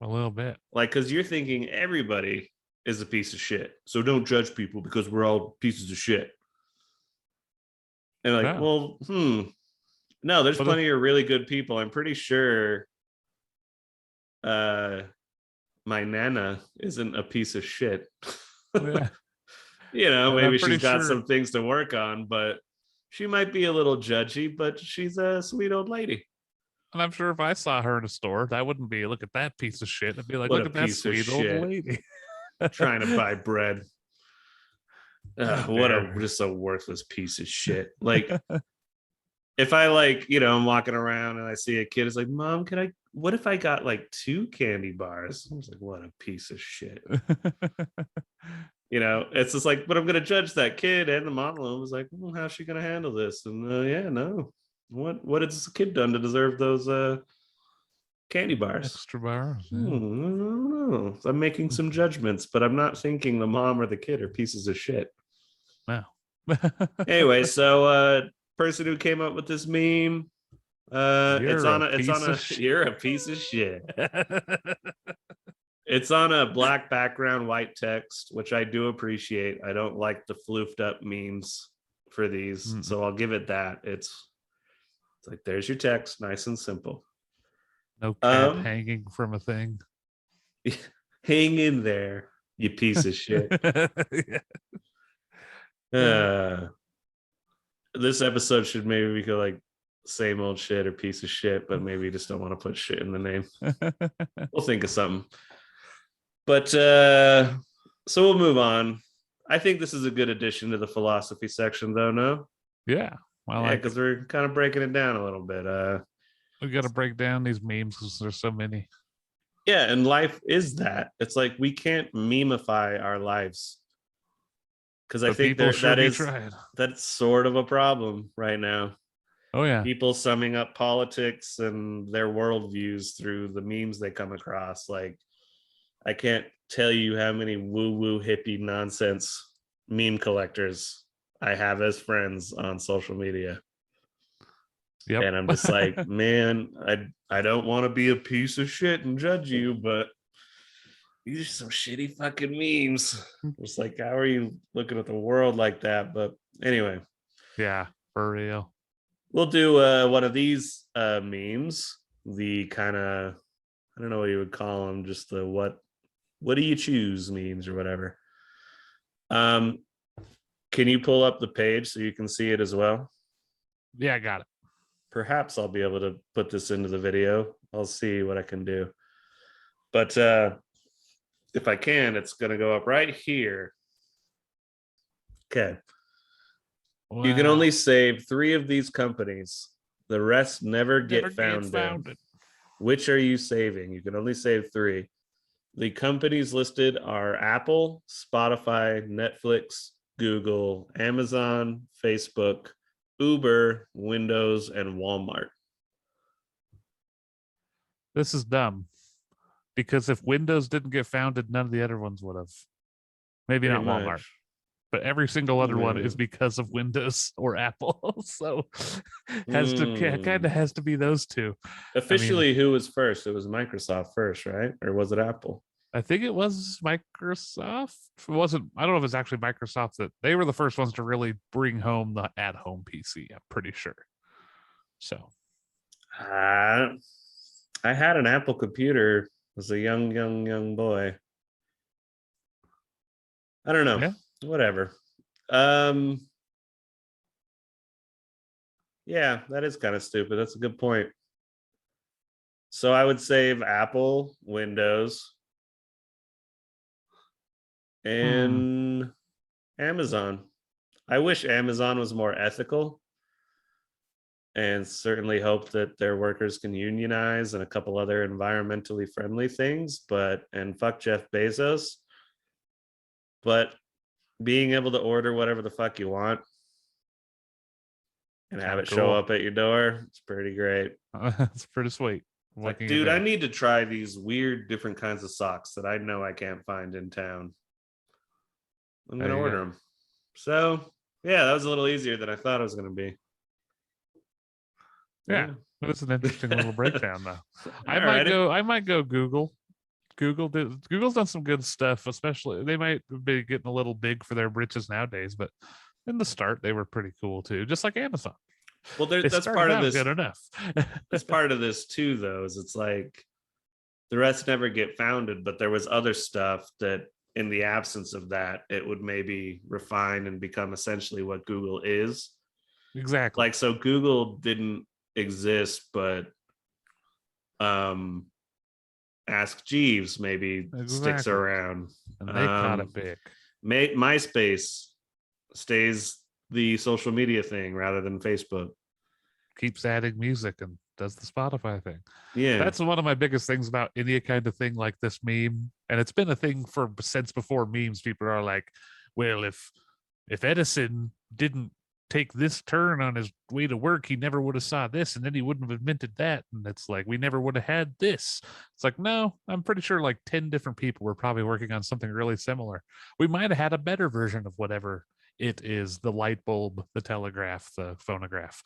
A little bit. Like, because you're thinking everybody is a piece of shit. So don't judge people because we're all pieces of shit. And like, well, no, there's plenty of really good people. I'm pretty sure my Nana isn't a piece of shit. Yeah. You know, And maybe I'm she's pretty got sure, some things to work on, but she might be a little judgy, but she's a sweet old lady. and I'm sure if I saw her in a store, that wouldn't be look at that piece of shit. I'd be like, What look a at that piece of sweet old shit. lady. Trying to buy bread. How What a dare. just a worthless piece of shit. Like if I I'm walking around and I see a kid, it's like, Mom, what if I got like 2 candy bars? I was like, what a piece of shit. It's just like, but I'm gonna judge that kid, and the mom was like, well, how's she gonna handle this? And yeah, no. What has this kid done to deserve those candy bars? Extra bars. I Yeah. don't know. I'm making some judgments, but I'm not thinking the mom or the kid are pieces of shit. No. Anyway, so person who came up with this meme, You're a piece of shit. you're a piece of shit. It's on a black background, white text, which I do appreciate. I don't like the floofed up memes for these, so I'll give it that. It's like, there's your text, nice and simple. No cat hanging from a thing. Hang in there, you piece of shit. This episode should maybe be like same old shit or piece of shit, but maybe you just don't want to put shit in the name. We'll think of something. But so we'll move on. I think this is a good addition to the philosophy section, though. No, yeah, well, yeah, because we're kind of breaking it down a little bit. We got to break down these memes because there's so many. Yeah, and life is that. It's like we can't memify our lives, because I think that's sort of a problem right now. Oh yeah, people summing up politics and their worldviews through the memes they come across. Like, I can't tell you how many woo-woo hippie nonsense meme collectors I have as friends on social media. Yep. And I'm just like, man, I don't want to be a piece of shit and judge you, but these are some shitty fucking memes. It's like, how are you looking at the world like that? But anyway. Yeah, for real. We'll do one of these memes. The kind of, I don't know what you would call them, just the what do you choose memes or whatever. Can you pull up the page so you can see it as well? Yeah, I got it. Perhaps I'll be able to put this into the video. I'll see what I can do. But if I can, it's going to go up right here. Okay. Wow. You can only save 3 of these companies. The rest never get founded. Which are you saving? You can only save 3. The companies listed are Apple, Spotify, Netflix, Google, Amazon, Facebook, Uber, Windows, and Walmart. This is dumb. Because if Windows didn't get founded, none of the other ones would have. Maybe not Walmart. But every single other one is because of Windows or Apple. So kind of has to be those 2. Officially, who was first? It was Microsoft first, right? Or was it Apple? I think it was Microsoft. It wasn't. I don't know if it's actually Microsoft that they were the first ones to really bring home the at-home PC. I'm pretty sure. So, I had an Apple computer as a young boy. I don't know. Yeah. Whatever. Yeah, that is kind of stupid. That's a good point. So I would save Apple, Windows, and Amazon. I wish Amazon was more ethical, and certainly hope that their workers can unionize and a couple other environmentally friendly things, and fuck Jeff Bezos. But being able to order whatever the fuck you want and have it show up at your door, it's pretty great. It's pretty sweet. Like, dude, I need to try these weird different kinds of socks that I know I can't find in town. I'm going to order them. So, yeah, that was a little easier than I thought it was going to be. Yeah, that's an interesting little breakdown, though. I might go Google. Google's done some good stuff, especially they might be getting a little big for their britches nowadays, but in the start they were pretty cool too, just like Amazon. Well, that's part of this. Good enough. That's part of this too, though. Is it's like the rest never get founded, but there was other stuff that in the absence of that, it would maybe refine and become essentially what Google is. Exactly. Like, so Google didn't exist, but Ask Jeeves maybe sticks Exactly. around. And they caught it big. MySpace stays the social media thing rather than Facebook. Keeps adding music and does the Spotify thing. Yeah. That's one of my biggest things about any kind of thing like this meme. And it's been a thing since before memes. People are like, well, if Edison didn't take this turn on his way to work, he never would have saw this, and then he wouldn't have invented that. And it's like, we never would have had this. It's like, no, I'm pretty sure like 10 different people were probably working on something really similar. We might have had a better version of whatever it is, the light bulb, the telegraph, the phonograph,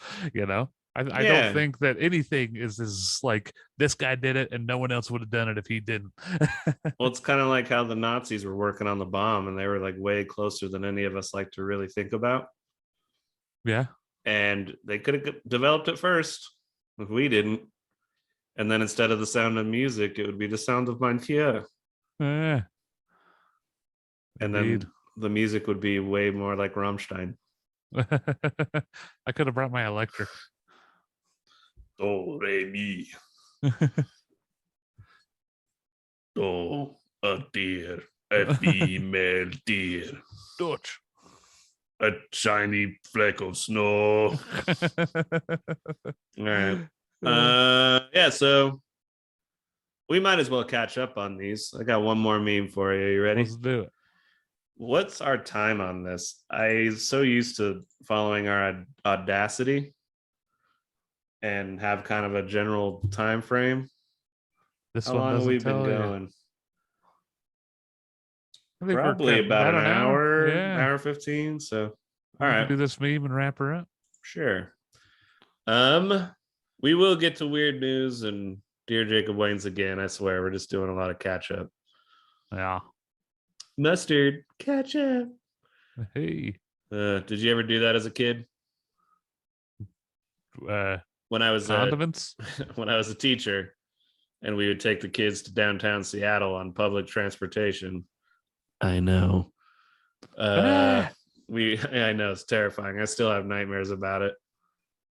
I don't think that anything is like this guy did it and no one else would have done it if he didn't. Well, it's kind of like how the Nazis were working on the bomb, and they were like way closer than any of us like to really think about. Yeah. And they could have developed it first if we didn't. And then instead of the sound of music, it would be the sound of mein Tier. And Indeed. then the music would be way more like Rammstein. I could have brought my electric. Do, re, mi. Do, a deer, a female deer. Dutch. A shiny fleck of snow. All right. Yeah, so we might as well catch up on these. I got one more meme for you. You ready? Let's do it. What's our time on this? I'm so used to following our Audacity and have kind of a general time frame. This How one long have doesn't we been tell you. going? I think Probably about an hour, Yeah. hour 15. So all right, do this meme and wrap her up. Sure. We will get to weird news and Dear Jacob Wayne's again. I swear, we're just doing a lot of catch up. Yeah. Mustard, catch up. Hey. Did you ever do that as a kid? When I was condiments? When I was a teacher, and we would take the kids to downtown Seattle on public transportation. I know. I know, it's terrifying. I still have nightmares about it.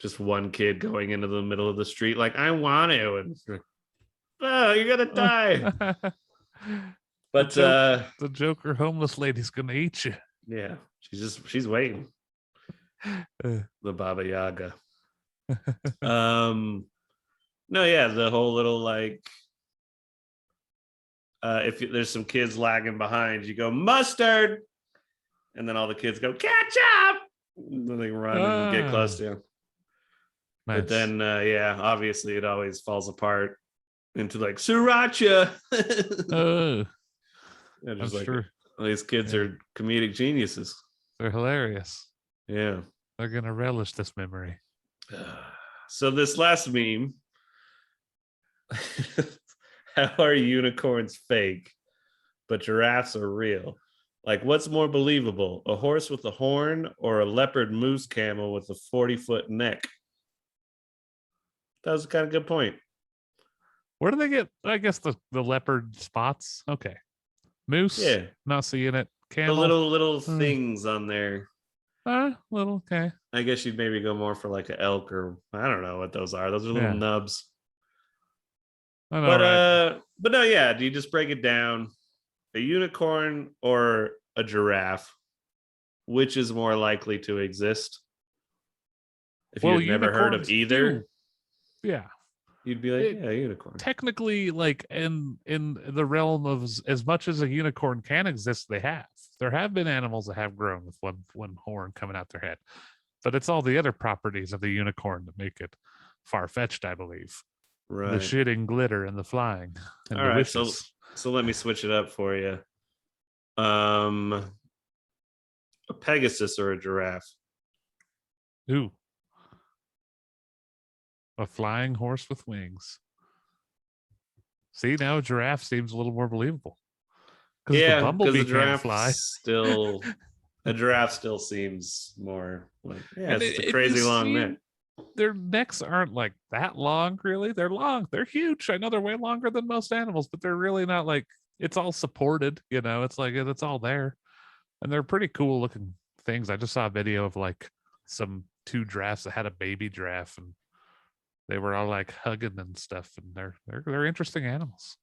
Just one kid going into the middle of the street like, I want to, and like, oh, you're gonna die. But the Joker homeless lady's gonna eat you. Yeah, she's waiting. The Baba Yaga. No, yeah, the whole little like if there's some kids lagging behind, you go mustard, and then all the kids go catch up, and then they run and get close to you. Nice. But then yeah, obviously it always falls apart into like sriracha. Yeah, just like true. These kids are comedic geniuses. They're hilarious. Yeah, they're gonna relish this memory. So this last meme, how are unicorns fake, but giraffes are real? Like, what's more believable, a horse with a horn or a leopard moose camel with a 40-foot neck? That was a kind of good point. Where do they get, I guess, the leopard spots? Okay. Moose? Yeah. Not seeing it. Camel? The little things on there. Little, okay. I guess you'd maybe go more for like an elk, or I don't know what those are. Those are little nubs. I know, but no, yeah. Do you just break it down? A unicorn or a giraffe? Which is more likely to exist? If you've never heard of either, yeah, you'd be like, yeah, unicorn. Technically, like in the realm of as much as a unicorn can exist, there have been animals that have grown with one horn coming out their head, but it's all the other properties of the unicorn that make it far-fetched, I believe. Right. The shooting glitter and the flying. And all right, so let me switch it up for you. A Pegasus or a giraffe? Ooh. A flying horse with wings. See, now a giraffe seems a little more believable. Yeah, because the giraffe fly. A giraffe still seems more like, yeah, it's a crazy long neck. Their necks aren't like that long, really. They're long. They're huge. I know they're way longer than most animals, but they're really not like it's all supported, it's like it's all there. And they're pretty cool looking things. I just saw a video of like some two giraffes that had a baby giraffe, and they were all like hugging and stuff, and they're interesting animals.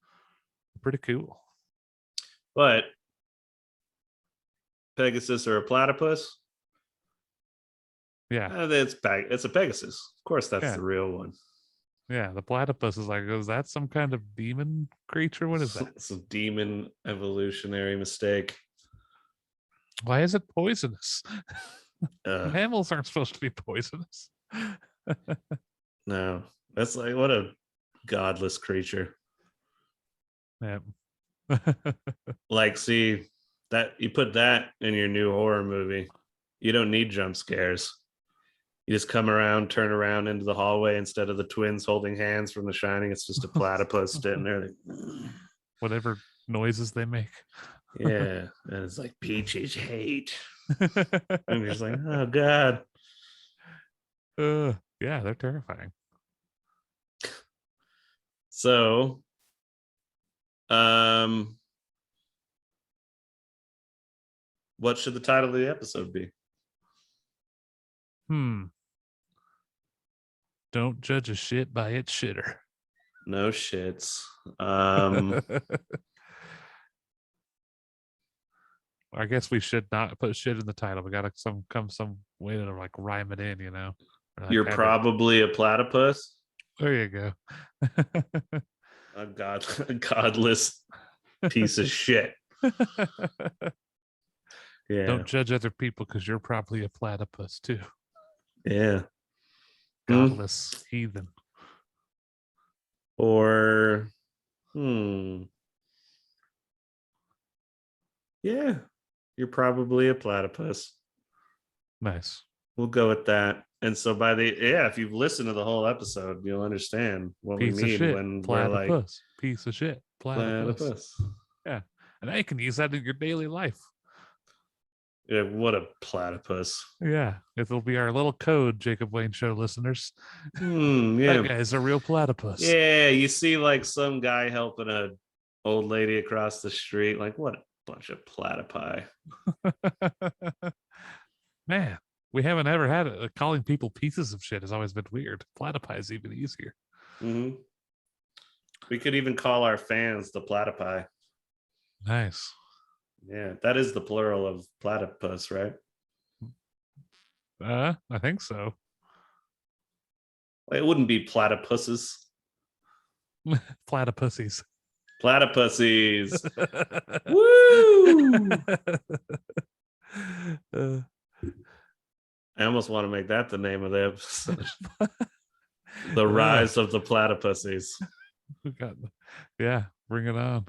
Pretty cool. But Pegasus or a platypus? Yeah. It's a Pegasus. Of course, that's the real one. Yeah, the platypus is like, is that some kind of demon creature? What is that? It's a demon evolutionary mistake. Why is it poisonous? Uh, Mammals aren't supposed to be poisonous. No, that's like, what a godless creature. Yeah. Like, see, that you put that in your new horror movie, you don't need jump scares. You just come around, turn around into the hallway, instead of the twins holding hands from The Shining, it's just a platypus sitting there. Whatever noises they make. Yeah, and it's like Peaches hate. And you're just like, oh god. Yeah, they're terrifying. So, what should the title of the episode be? Don't judge a shit by its shitter. No shits. I guess we should not put shit in the title. We gotta come some way to like rhyme it in, Like You're probably a platypus. There you go. A godless piece of shit. Yeah. Don't judge other people because you're probably a platypus too. Yeah. Godless heathen. Or yeah, you're probably a platypus. Nice. We'll go with that. And so if you've listened to the whole episode, you'll understand what we mean when platypus. We're like piece of shit. Platypus. Yeah. And I can use that in your daily life. Yeah, what a platypus. Yeah. It'll be our little code, Jacob Wayne Show listeners. Yeah. That guy's a real platypus. Yeah, you see like some guy helping a old lady across the street. Like, what a bunch of platypi. Man, we haven't ever had calling people pieces of shit has always been weird. Platypi is even easier. Mm-hmm. We could even call our fans the platypi. Nice. Yeah, that is the plural of platypus, right? I think so. It wouldn't be platypuses. Platypussies. Platypussies. Woo! I almost want to make that the name of the episode. The Rise of the Platypussies. Yeah, bring it on.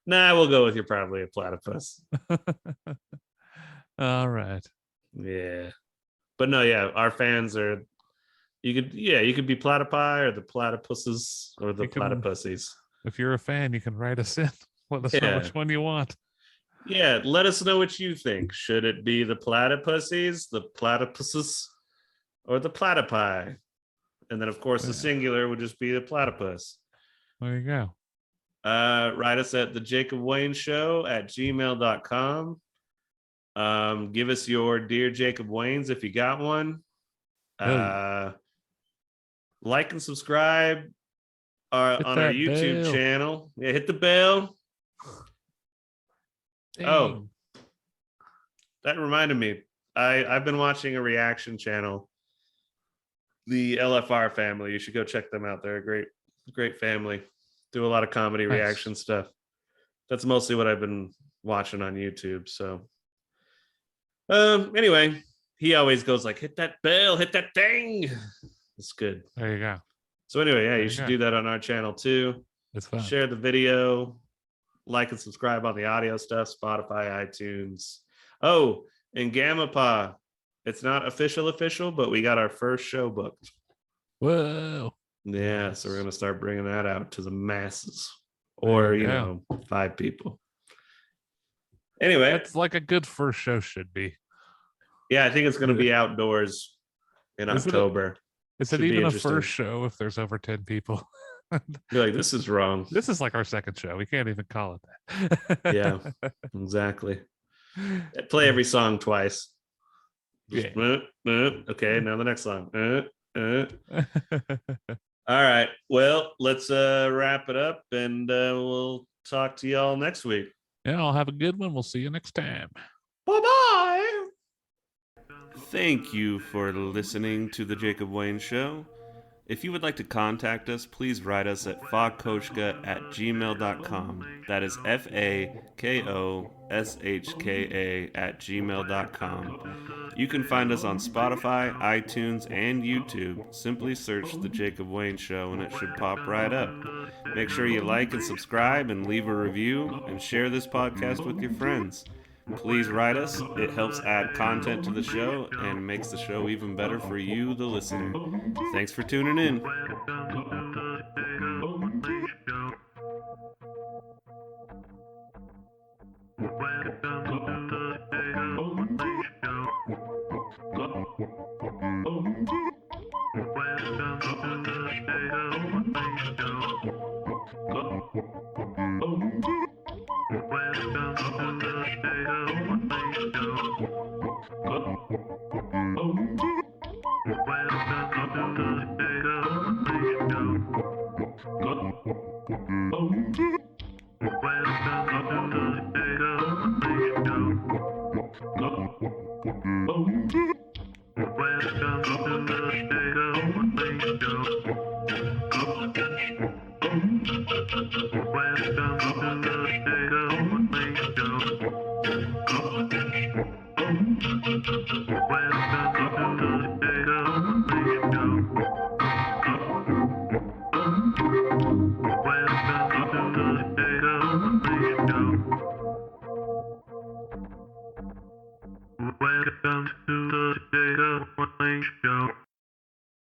Nah, we'll go with you're probably a platypus. All right. Yeah. But no, yeah, our fans are you could be platypi or the platypuses or the platypussies. If you're a fan, you can write us in. Let us know which one you want. Yeah, let us know what you think. Should it be the platypussies, the platypuses, or the platypi? And then, of course, the singular would just be the platypus. There you go. Write us at the Jacob Wayne Show at gmail.com. Give us your Dear Jacob Waynes if you got one. Like and subscribe on our YouTube channel. Yeah, hit the bell. Dang. Oh, that reminded me. I've been watching a reaction channel, the LFR family. You should go check them out. They're a great family. Do a lot of comedy reaction stuff. That's mostly what I've been watching on YouTube. So anyway, he always goes like, hit that bell, hit that thing. It's good. There you go. So anyway, yeah, you should do that on our channel too. It's fun. Share the video, like and subscribe on the audio stuff, Spotify, iTunes. Oh, and Gamma, it's not official, but we got our first show booked. Whoa. Yeah, so we're going to start bringing that out to the masses, or, 5 people. Anyway. It's like a good first show should be. Yeah, I think it's going to be outdoors in October. Is it even a first show if there's over 10 people? You're like, this is wrong. This is like our second show. We can't even call it that. Yeah, exactly. Play every song twice. Just, okay, now the next song. All right. Well, let's wrap it up, and we'll talk to y'all next week. Yeah, I'll have a good one. We'll see you next time. Bye-bye. Thank you for listening to The Jacob Wayne Show. If you would like to contact us, please write us at fakoshka@gmail.com. That is FAKOSHKA@gmail.com. You can find us on Spotify, iTunes, and YouTube. Simply search The Jacob Wayne Show and it should pop right up. Make sure you like and subscribe and leave a review and share this podcast with your friends. Please write us. It helps add content to the show and makes the show even better for you, the listener. Thanks for tuning in. Welcome to the